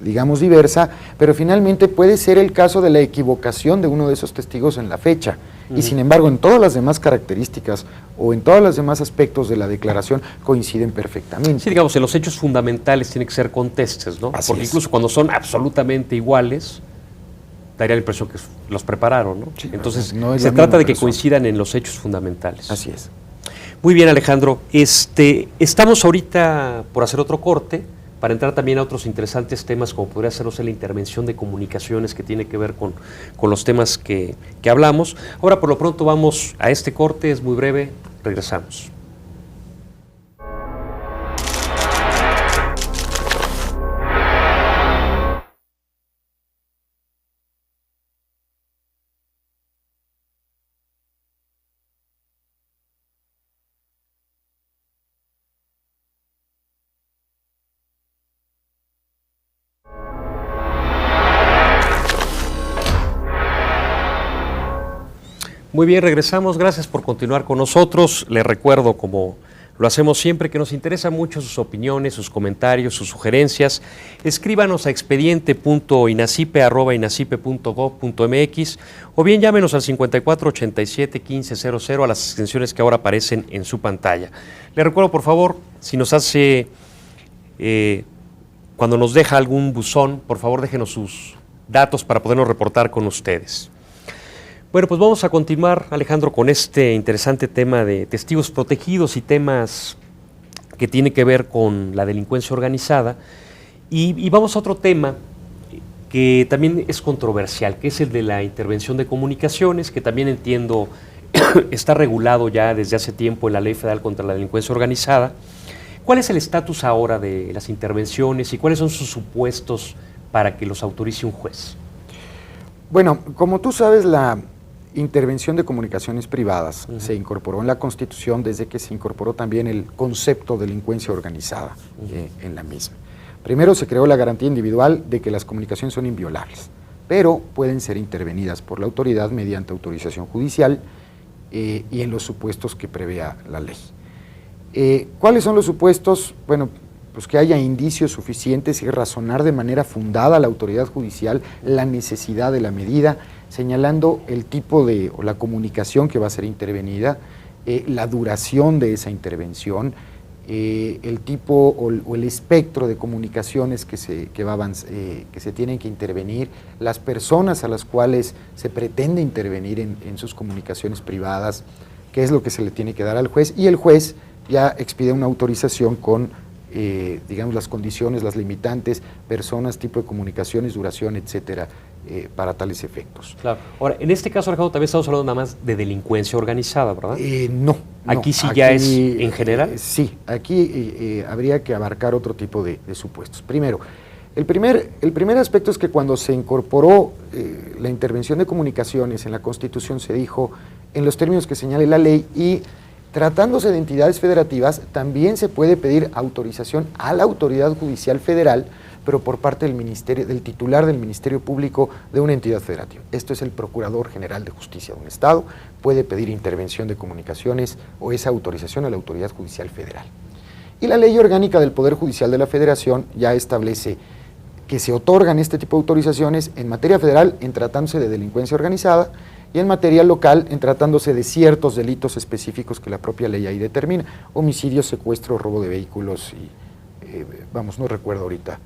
Speaker 2: digamos, diversa, pero finalmente puede ser el caso de la equivocación de uno de esos testigos en la fecha. Y sin embargo, en todas las demás características o en todos los demás aspectos de la declaración coinciden perfectamente.
Speaker 1: Sí, digamos, en los hechos fundamentales tiene que ser contestes, ¿no?
Speaker 2: Así
Speaker 1: Porque
Speaker 2: es.
Speaker 1: incluso cuando son absolutamente iguales, daría la impresión que los prepararon, ¿no?
Speaker 2: Sí,
Speaker 1: entonces,
Speaker 2: no es
Speaker 1: se
Speaker 2: la
Speaker 1: trata
Speaker 2: misma
Speaker 1: de que
Speaker 2: persona.
Speaker 1: coincidan en los hechos fundamentales.
Speaker 2: Así es.
Speaker 1: Muy bien, Alejandro. Estamos ahorita por hacer otro corte para entrar también a otros interesantes temas, como podría ser, no sé, la intervención de comunicaciones que tiene que ver con los temas que hablamos. Ahora, por lo pronto, vamos a este corte, es muy breve, regresamos. Muy bien, regresamos. Gracias por continuar con nosotros. Les recuerdo, como lo hacemos siempre, que nos interesan mucho sus opiniones, sus comentarios, sus sugerencias. Escríbanos a expediente.inacipe@inacipe.gov.mx o bien llámenos al 5487-1500 a las extensiones que ahora aparecen en su pantalla. Les recuerdo, por favor, si nos hace, cuando nos deja algún buzón, por favor déjenos sus datos para podernos reportar con ustedes. Bueno, pues vamos a continuar, Alejandro, con este interesante tema de testigos protegidos y temas que tienen que ver con la delincuencia organizada. Y vamos a otro tema que también es controversial, que es el de la intervención de comunicaciones, que también entiendo está regulado ya desde hace tiempo en la Ley Federal contra la Delincuencia Organizada. ¿Cuál es el estatus ahora de las intervenciones y cuáles son sus supuestos para que los autorice un juez?
Speaker 2: Bueno, como tú sabes, la intervención de comunicaciones privadas se incorporó en la Constitución desde que se incorporó también el concepto de delincuencia organizada en la misma. Primero se creó la garantía individual de que las comunicaciones son inviolables, pero pueden ser intervenidas por la autoridad mediante autorización judicial y en los supuestos que prevea la ley. ¿Cuáles son los supuestos? Bueno, pues que haya indicios suficientes y razonar de manera fundada a la autoridad judicial la necesidad de la medida, señalando el tipo de o la comunicación que va a ser intervenida, la duración de esa intervención, el tipo o el espectro de comunicaciones que se tienen que intervenir, las personas a las cuales se pretende intervenir en sus comunicaciones privadas, qué es lo que se le tiene que dar al juez, y el juez ya expide una autorización con digamos, las condiciones, las limitantes, personas, tipo de comunicaciones, duración, etcétera, para tales efectos.
Speaker 1: Claro. Ahora, en este caso, Alejandro, también estamos hablando nada más de delincuencia organizada, ¿verdad?
Speaker 2: No.
Speaker 1: ¿Aquí sí ya es en general?
Speaker 2: Sí, aquí habría que abarcar otro tipo de supuestos. Primero, el primer aspecto es que cuando se incorporó la intervención de comunicaciones en la Constitución se dijo en los términos que señale la ley y tratándose de entidades federativas, también se puede pedir autorización a la autoridad judicial federal, pero por parte del titular del Ministerio Público de una entidad federativa. Esto es el Procurador General de Justicia de un Estado, puede pedir intervención de comunicaciones o esa autorización a la autoridad judicial federal. Y la Ley Orgánica del Poder Judicial de la Federación ya establece que se otorgan este tipo de autorizaciones en materia federal en tratándose de delincuencia organizada, y en materia local en tratándose de ciertos delitos específicos que la propia ley ahí determina, homicidio, secuestro, robo de vehículos y, vamos, no recuerdo ahorita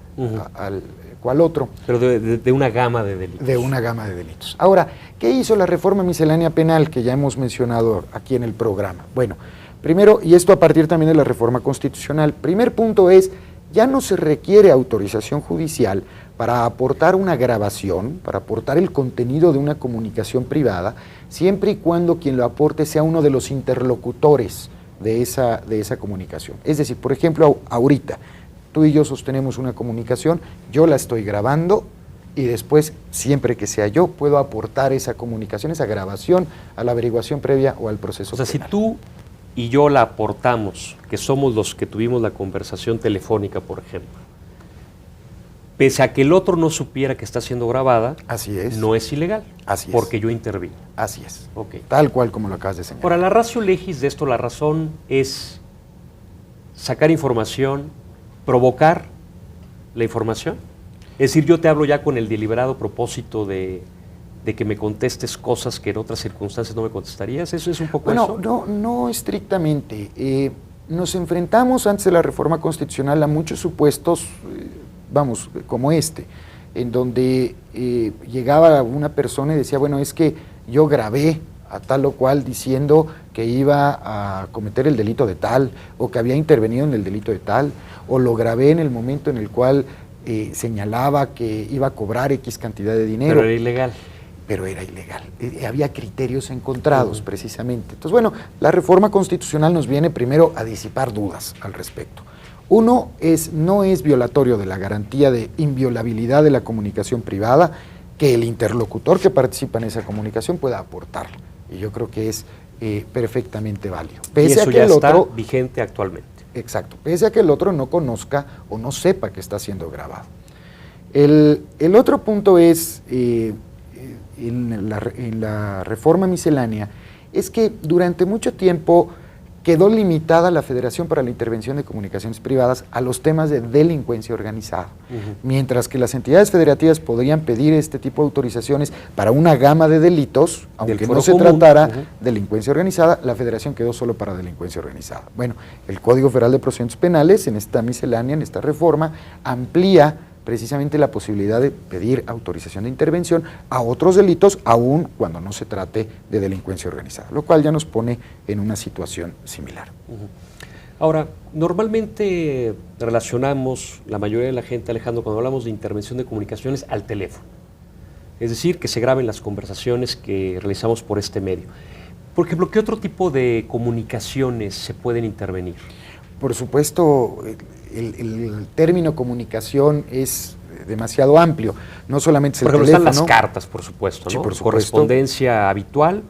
Speaker 2: cuál otro.
Speaker 1: Pero de una gama de delitos.
Speaker 2: De una gama de delitos. Ahora, ¿qué hizo la reforma miscelánea penal que ya hemos mencionado aquí en el programa? Bueno, primero, y esto a partir también de la reforma constitucional, primer punto es, ya no se requiere autorización judicial para aportar una grabación, para aportar el contenido de una comunicación privada, siempre y cuando quien lo aporte sea uno de los interlocutores de esa comunicación. Es decir, por ejemplo, ahorita, tú y yo sostenemos una comunicación, yo la estoy grabando y después, siempre que sea yo, puedo aportar esa comunicación, esa grabación a la averiguación previa o al proceso penal.
Speaker 1: Si tú y yo la aportamos, que somos los que tuvimos la conversación telefónica, por ejemplo, pese a que el otro no supiera que está siendo grabada,
Speaker 2: así es,
Speaker 1: no es ilegal,
Speaker 2: así es,
Speaker 1: porque yo intervino.
Speaker 2: Así es,
Speaker 1: okay.
Speaker 2: Tal cual como lo acabas de señalar.
Speaker 1: Ahora, la ratio legis de esto, la razón es sacar información, provocar la información. Es decir, yo te hablo ya con el deliberado propósito de que me contestes cosas que en otras circunstancias no me contestarías. ¿Eso es un poco eso?
Speaker 2: No estrictamente. Nos enfrentamos antes de la reforma constitucional a muchos supuestos, como este, en donde llegaba una persona y decía, bueno, es que yo grabé a tal o cual diciendo que iba a cometer el delito de tal, o que había intervenido en el delito de tal, o lo grabé en el momento en el cual señalaba que iba a cobrar X cantidad de dinero.
Speaker 1: Pero era ilegal.
Speaker 2: Pero era ilegal. Había criterios encontrados, precisamente. Entonces, bueno, la reforma constitucional nos viene primero a disipar dudas al respecto. Uno no es violatorio de la garantía de inviolabilidad de la comunicación privada que el interlocutor que participa en esa comunicación pueda aportar. Y yo creo que es perfectamente válido.
Speaker 1: Pese y eso a que ya está vigente actualmente.
Speaker 2: Exacto. Pese a que el otro no conozca o no sepa que está siendo grabado. El otro punto es... en la reforma miscelánea, es que durante mucho tiempo quedó limitada la Federación para la Intervención de Comunicaciones Privadas a los temas de delincuencia organizada, mientras que las entidades federativas podrían pedir este tipo de autorizaciones para una gama de delitos, aunque no se tratara de delincuencia organizada, la Federación quedó solo para delincuencia organizada. Bueno, el Código Federal de Procedimientos Penales, en esta miscelánea, en esta reforma, amplía precisamente la posibilidad de pedir autorización de intervención a otros delitos, aun cuando no se trate de delincuencia organizada, lo cual ya nos pone en una situación similar.
Speaker 1: Ahora, normalmente relacionamos, la mayoría de la gente, Alejandro, cuando hablamos de intervención de comunicaciones, al teléfono. Es decir, que se graben las conversaciones que realizamos por este medio. Por ejemplo, ¿qué otro tipo de comunicaciones se pueden intervenir?
Speaker 2: Por supuesto, el término comunicación es demasiado amplio, no solamente es el teléfono.
Speaker 1: Están las cartas, por supuesto, ¿no?
Speaker 2: Sí, por supuesto.
Speaker 1: Correspondencia habitual,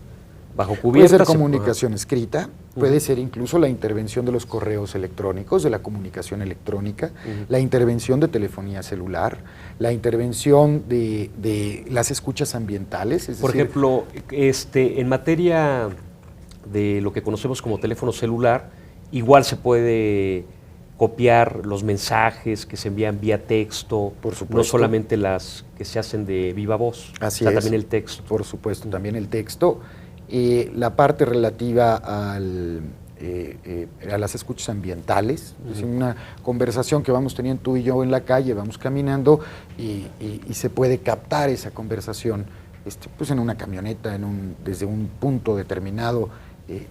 Speaker 1: bajo cubierta.
Speaker 2: Puede ser comunicación escrita, puede ser incluso la intervención de los correos electrónicos, de la comunicación electrónica, la intervención de telefonía celular, la intervención de las escuchas ambientales. Es
Speaker 1: por
Speaker 2: decir,
Speaker 1: ejemplo, en materia de lo que conocemos como teléfono celular, igual se puede copiar los mensajes que se envían vía texto,
Speaker 2: por supuesto.
Speaker 1: No solamente las que se hacen de viva voz,
Speaker 2: Así es.
Speaker 1: También el texto.
Speaker 2: Por supuesto, también el texto. La parte relativa a las escuchas ambientales, es decir, una conversación que vamos teniendo tú y yo en la calle, vamos caminando y se puede captar esa conversación pues en una camioneta, desde un punto determinado.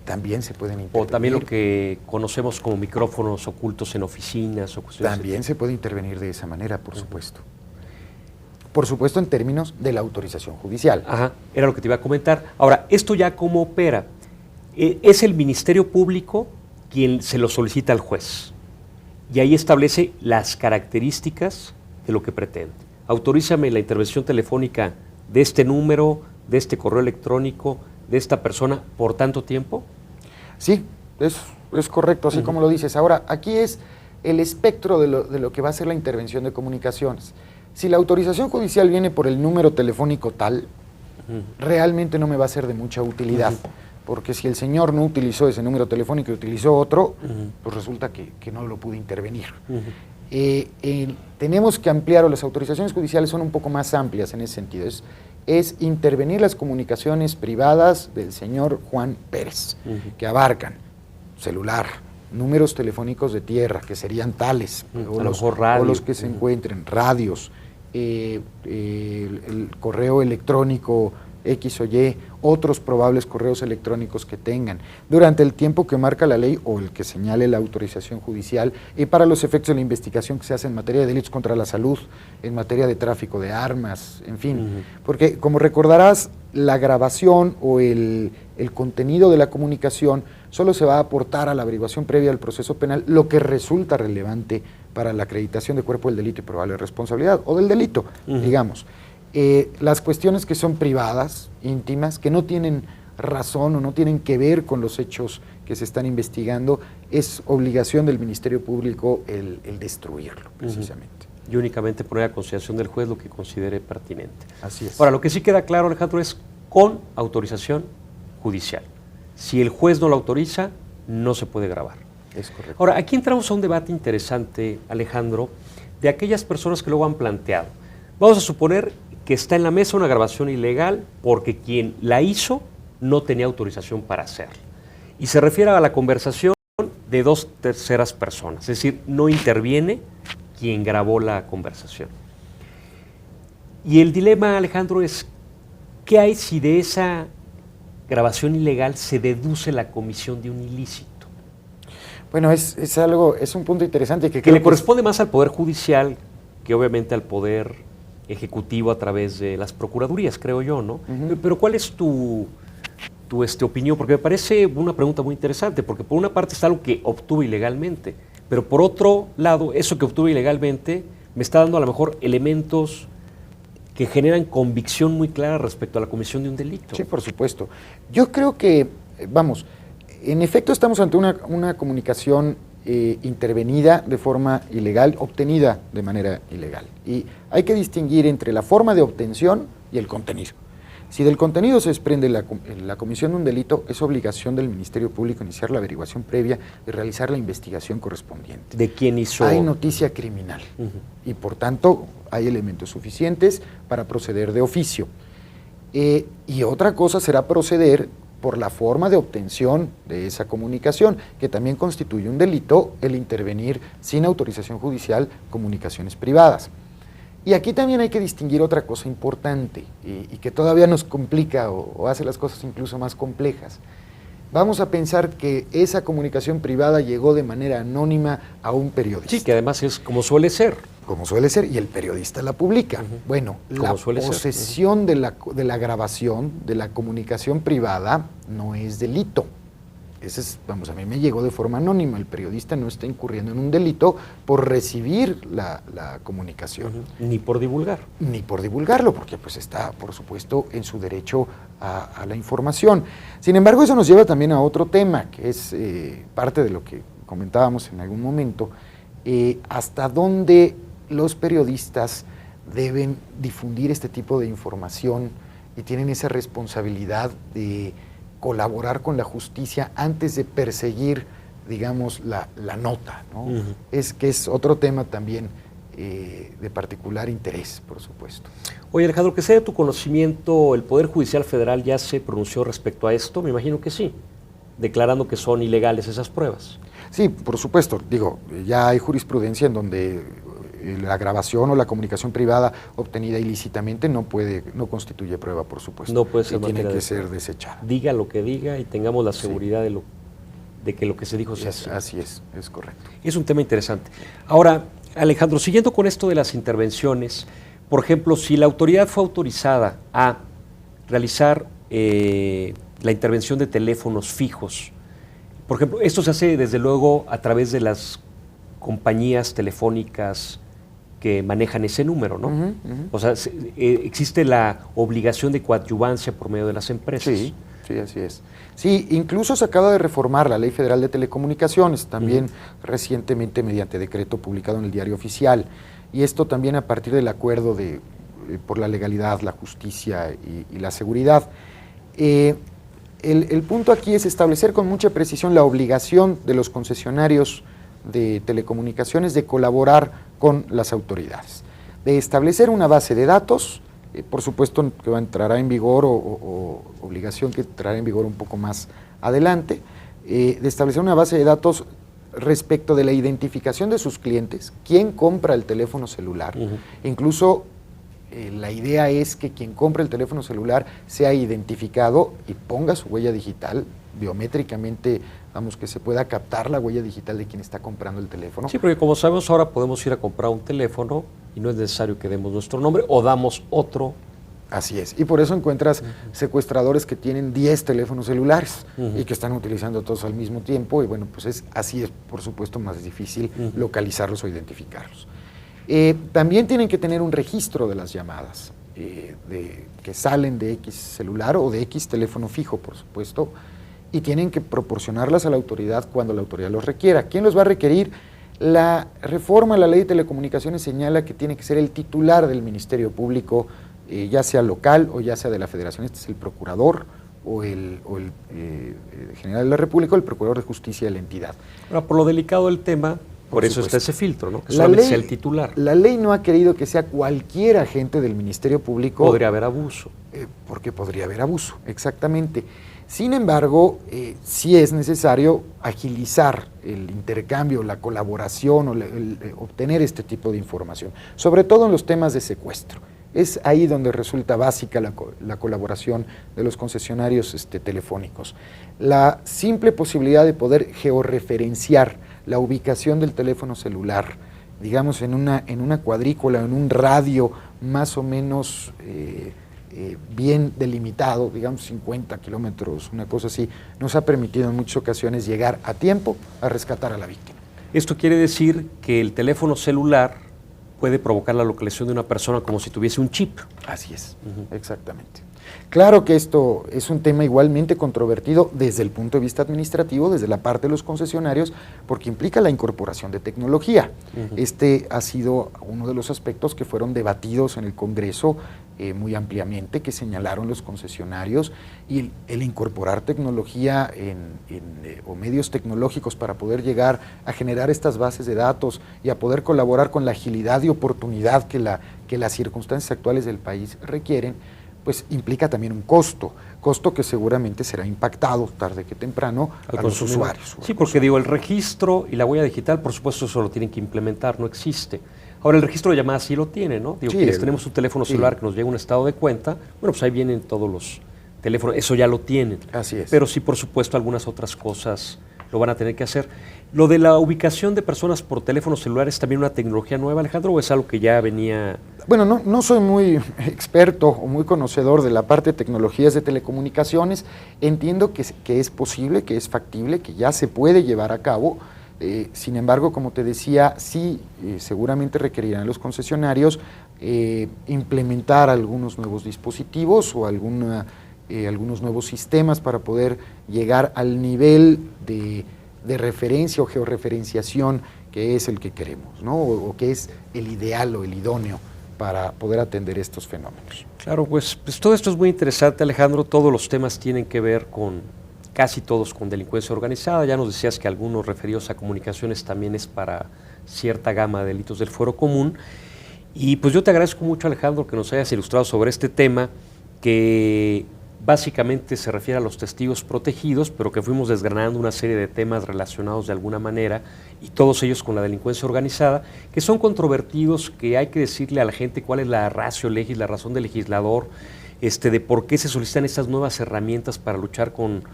Speaker 2: También se pueden intervenir.
Speaker 1: O también lo que conocemos como micrófonos ocultos en oficinas.
Speaker 2: También se puede intervenir de esa manera, por supuesto. Por supuesto, en términos de la autorización judicial.
Speaker 1: Ajá, era lo que te iba a comentar. Ahora, ¿esto ya cómo opera? Es el Ministerio Público quien se lo solicita al juez. Y ahí establece las características de lo que pretende. Autorízame la intervención telefónica de este número, de este correo electrónico, de esta persona por tanto tiempo.
Speaker 2: Sí, es correcto, así como lo dices. Ahora, aquí es el espectro de lo que va a ser la intervención de comunicaciones. Si la autorización judicial viene por el número telefónico tal, realmente no me va a ser de mucha utilidad, porque si el señor no utilizó ese número telefónico y utilizó otro, pues resulta que no lo pude intervenir. Tenemos que ampliar, o las autorizaciones judiciales son un poco más amplias en ese sentido. Es intervenir las comunicaciones privadas del señor Juan Pérez, que abarcan celular, números telefónicos de tierra, que serían tales, o los que se encuentren, radios, el correo electrónico X o Y, otros probables correos electrónicos que tengan, durante el tiempo que marca la ley o el que señale la autorización judicial, y para los efectos de la investigación que se hace en materia de delitos contra la salud, en materia de tráfico de armas, en fin. Porque, como recordarás, la grabación o el contenido de la comunicación solo se va a aportar a la averiguación previa del proceso penal lo que resulta relevante para la acreditación de cuerpo del delito y probable responsabilidad, o del delito, digamos. Las cuestiones que son privadas, íntimas, que no tienen razón o no tienen que ver con los hechos que se están investigando, es obligación del Ministerio Público el destruirlo, precisamente.
Speaker 1: Y únicamente poner a consideración del juez lo que considere pertinente.
Speaker 2: Así es.
Speaker 1: Ahora, lo que sí queda claro, Alejandro, es con autorización judicial. Si el juez no lo autoriza, no se puede grabar.
Speaker 2: Es correcto.
Speaker 1: Ahora, aquí entramos a un debate interesante, Alejandro, de aquellas personas que luego han planteado. Vamos a suponer que está en la mesa una grabación ilegal porque quien la hizo no tenía autorización para hacerla. Y se refiere a la conversación de dos terceras personas, es decir, no interviene quien grabó la conversación. Y el dilema, Alejandro, es ¿qué hay si de esa grabación ilegal se deduce la comisión de un ilícito?
Speaker 2: Bueno, es un punto interesante
Speaker 1: Que le corresponde más al Poder Judicial que obviamente al Poder Ejecutivo a través de las procuradurías, creo yo, ¿no? Pero ¿cuál es tu opinión? Porque me parece una pregunta muy interesante, porque por una parte está algo que obtuvo ilegalmente, pero por otro lado, eso que obtuvo ilegalmente me está dando a lo mejor elementos que generan convicción muy clara respecto a la comisión de un delito.
Speaker 2: Sí, por supuesto. Yo creo que, vamos, en efecto estamos ante una comunicación intervenida de forma ilegal, obtenida de manera ilegal. Y hay que distinguir entre la forma de obtención y el contenido. Si del contenido se desprende la comisión de un delito, es obligación del Ministerio Público iniciar la averiguación previa y realizar la investigación correspondiente.
Speaker 1: ¿De quién hizo?
Speaker 2: Hay noticia criminal y por tanto hay elementos suficientes para proceder de oficio. Y otra cosa será proceder por la forma de obtención de esa comunicación, que también constituye un delito el intervenir sin autorización judicial comunicaciones privadas. Y aquí también hay que distinguir otra cosa importante y que todavía nos complica o hace las cosas incluso más complejas. Vamos a pensar que esa comunicación privada llegó de manera anónima a un periodista.
Speaker 1: Sí, que además es como suele ser.
Speaker 2: Como suele ser, y el periodista la publica. Bueno, la posesión de la grabación, de la comunicación privada, no es delito. Ese es, vamos, a mí me llegó de forma anónima. El periodista no está incurriendo en un delito por recibir la comunicación.
Speaker 1: Ni por divulgar.
Speaker 2: Ni por divulgarlo, porque pues está, por supuesto, en su derecho a la información. Sin embargo, eso nos lleva también a otro tema, que es parte de lo que comentábamos en algún momento, hasta dónde los periodistas deben difundir este tipo de información y tienen esa responsabilidad de colaborar con la justicia antes de perseguir, digamos, la nota, ¿no? Es otro tema también de particular interés, por supuesto.
Speaker 1: Oye, Alejandro, que sea de tu conocimiento, ¿el Poder Judicial Federal ya se pronunció respecto a esto? Me imagino que sí, declarando que son ilegales esas pruebas.
Speaker 2: Sí, por supuesto. Digo, ya hay jurisprudencia en donde la grabación o la comunicación privada obtenida ilícitamente no constituye prueba, por supuesto.
Speaker 1: No puede ser.
Speaker 2: Y tiene que ser desechada.
Speaker 1: Diga lo que diga y tengamos la seguridad de que lo que se dijo sea así.
Speaker 2: Así es correcto.
Speaker 1: Es un tema interesante. Ahora, Alejandro, siguiendo con esto de las intervenciones, por ejemplo, si la autoridad fue autorizada a realizar la intervención de teléfonos fijos, por ejemplo, esto se hace desde luego a través de las compañías telefónicas que manejan ese número, ¿no? O sea, existe la obligación de coadyuvancia por medio de las empresas.
Speaker 2: Sí, así es. Sí, incluso se acaba de reformar la Ley Federal de Telecomunicaciones, también recientemente mediante decreto publicado en el Diario Oficial, y esto también a partir del acuerdo por la legalidad, la justicia y la seguridad. El punto aquí es establecer con mucha precisión la obligación de los concesionarios de telecomunicaciones de colaborar con las autoridades, de establecer una base de datos, por supuesto que entrará en vigor o obligación que entrará en vigor un poco más adelante, de establecer una base de datos respecto de la identificación de sus clientes, quién compra el teléfono celular, incluso la idea es que quien compre el teléfono celular sea identificado y ponga su huella digital biométricamente, vamos, que se pueda captar la huella digital de quien está comprando el teléfono.
Speaker 1: Sí, porque como sabemos ahora podemos ir a comprar un teléfono y no es necesario que demos nuestro nombre o damos otro.
Speaker 2: Así es, y por eso encuentras secuestradores que tienen 10 teléfonos celulares y que están utilizando todos al mismo tiempo, y bueno, pues así es, por supuesto, más difícil localizarlos o identificarlos. También tienen que tener un registro de las llamadas que salen de X celular o de X teléfono fijo, por supuesto, y tienen que proporcionarlas a la autoridad cuando la autoridad los requiera. ¿Quién los va a requerir? La reforma a la Ley de Telecomunicaciones señala que tiene que ser el titular del Ministerio Público, ya sea local o ya sea de la Federación. Este es el procurador o el general de la República o el procurador de justicia de la entidad.
Speaker 1: Ahora, por lo delicado del tema, por eso
Speaker 2: supuesto
Speaker 1: está ese filtro, ¿no? Que
Speaker 2: La
Speaker 1: solamente
Speaker 2: ley-
Speaker 1: sea el titular.
Speaker 2: La ley no ha querido que sea cualquier agente del Ministerio Público.
Speaker 1: Podría haber abuso.
Speaker 2: Porque podría haber abuso, exactamente. Sin embargo, sí es necesario agilizar el intercambio, la colaboración o obtener este tipo de información, sobre todo en los temas de secuestro. Es ahí donde resulta básica la colaboración de los concesionarios telefónicos. La simple posibilidad de poder georreferenciar la ubicación del teléfono celular, digamos en una cuadrícula, en un radio más o menos bien delimitado, digamos 50 kilómetros, una cosa así, nos ha permitido en muchas ocasiones llegar a tiempo a rescatar a la víctima.
Speaker 1: Esto quiere decir que el teléfono celular puede provocar la localización de una persona como si tuviese un chip.
Speaker 2: Así es, exactamente. Claro que esto es un tema igualmente controvertido desde el punto de vista administrativo, desde la parte de los concesionarios, porque implica la incorporación de tecnología. Este ha sido uno de los aspectos que fueron debatidos en el Congreso muy ampliamente, que señalaron los concesionarios, y el incorporar tecnología o medios tecnológicos para poder llegar a generar estas bases de datos y a poder colaborar con la agilidad y oportunidad que las circunstancias actuales del país requieren, pues implica también un costo que seguramente será impactado tarde que temprano a los usuarios.
Speaker 1: Sí, porque digo, el registro y la huella digital, por supuesto, eso lo tienen que implementar, no existe. Ahora, el registro de llamadas sí lo tiene, ¿no? Digo,
Speaker 2: Sí,
Speaker 1: quienes tenemos un teléfono celular
Speaker 2: sí.
Speaker 1: que nos llega un estado de cuenta, bueno, pues ahí vienen todos los teléfonos, eso ya lo tienen.
Speaker 2: Así es.
Speaker 1: Pero sí, por supuesto, algunas otras cosas lo van a tener que hacer. ¿Lo de la ubicación de personas por teléfono celular es también una tecnología nueva, Alejandro, o es algo que ya venía?
Speaker 2: Bueno, no soy muy experto o muy conocedor de la parte de tecnologías de telecomunicaciones. Entiendo que es posible, que es factible, que ya se puede llevar a cabo. Sin embargo, como te decía, sí, seguramente requerirán los concesionarios implementar algunos nuevos dispositivos o algunos nuevos sistemas para poder llegar al nivel de referencia o georreferenciación que es el que queremos, ¿no? O que es el ideal o el idóneo para poder atender estos fenómenos.
Speaker 1: Claro, pues todo esto es muy interesante, Alejandro. Todos los temas tienen que ver casi todos con delincuencia organizada. Ya nos decías que algunos referidos a comunicaciones también es para cierta gama de delitos del fuero común. Y pues yo te agradezco mucho, Alejandro, que nos hayas ilustrado sobre este tema que básicamente se refiere a los testigos protegidos, pero que fuimos desgranando una serie de temas relacionados de alguna manera, y todos ellos con la delincuencia organizada, que son controvertidos, que hay que decirle a la gente cuál es la ratio legis, la razón del legislador, de por qué se solicitan estas nuevas herramientas para luchar con,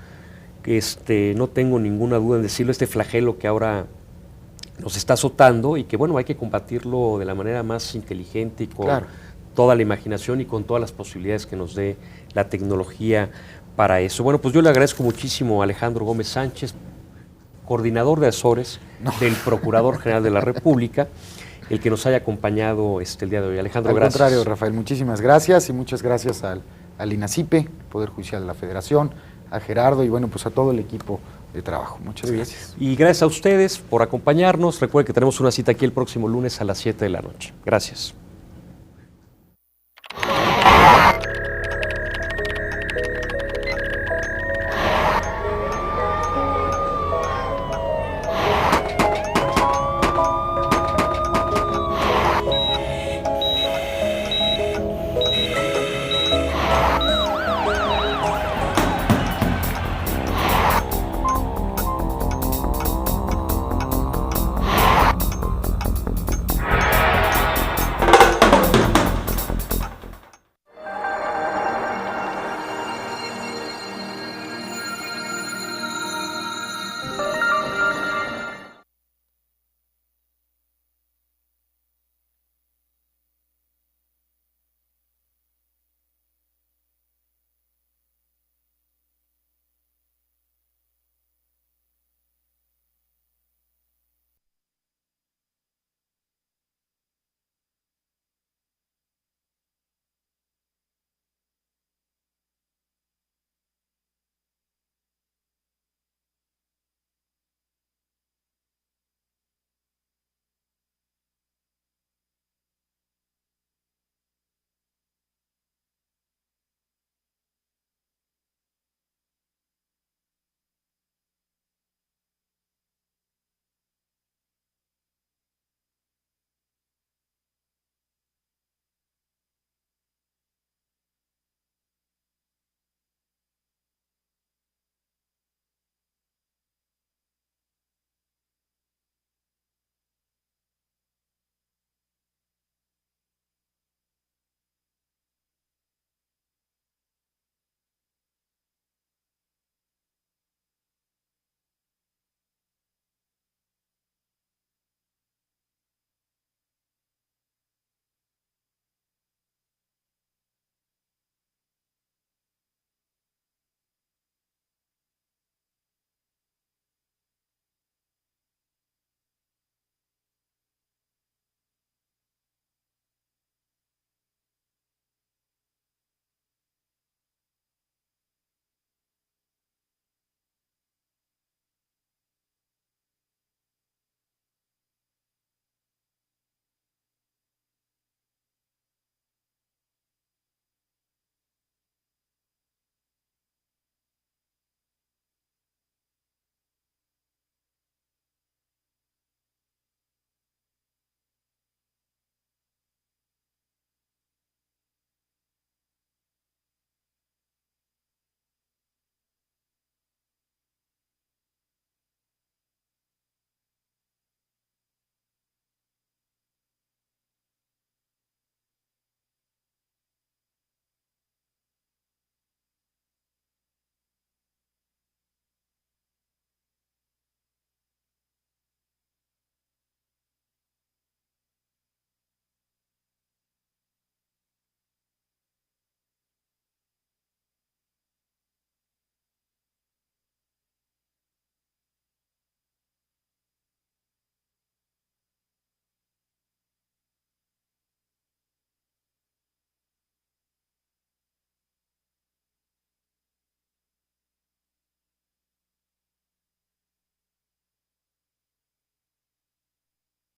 Speaker 1: no tengo ninguna duda en decirlo, este flagelo que ahora nos está azotando, y que bueno, hay que combatirlo de la manera más inteligente y con toda la imaginación y con todas las posibilidades que nos dé la tecnología para eso. Bueno, pues yo le agradezco muchísimo a Alejandro Gómez Sánchez, coordinador de asesores del Procurador General de la República, el que nos haya acompañado el día de hoy. Alejandro, gracias.
Speaker 2: Al contrario, Rafael, muchísimas gracias, y muchas gracias al INACIPE, Poder Judicial de la Federación, a Gerardo y bueno, pues a todo el equipo de trabajo. Muchas gracias.
Speaker 1: Y gracias a ustedes por acompañarnos. Recuerden que tenemos una cita aquí el próximo lunes a las 7 de la noche. Gracias.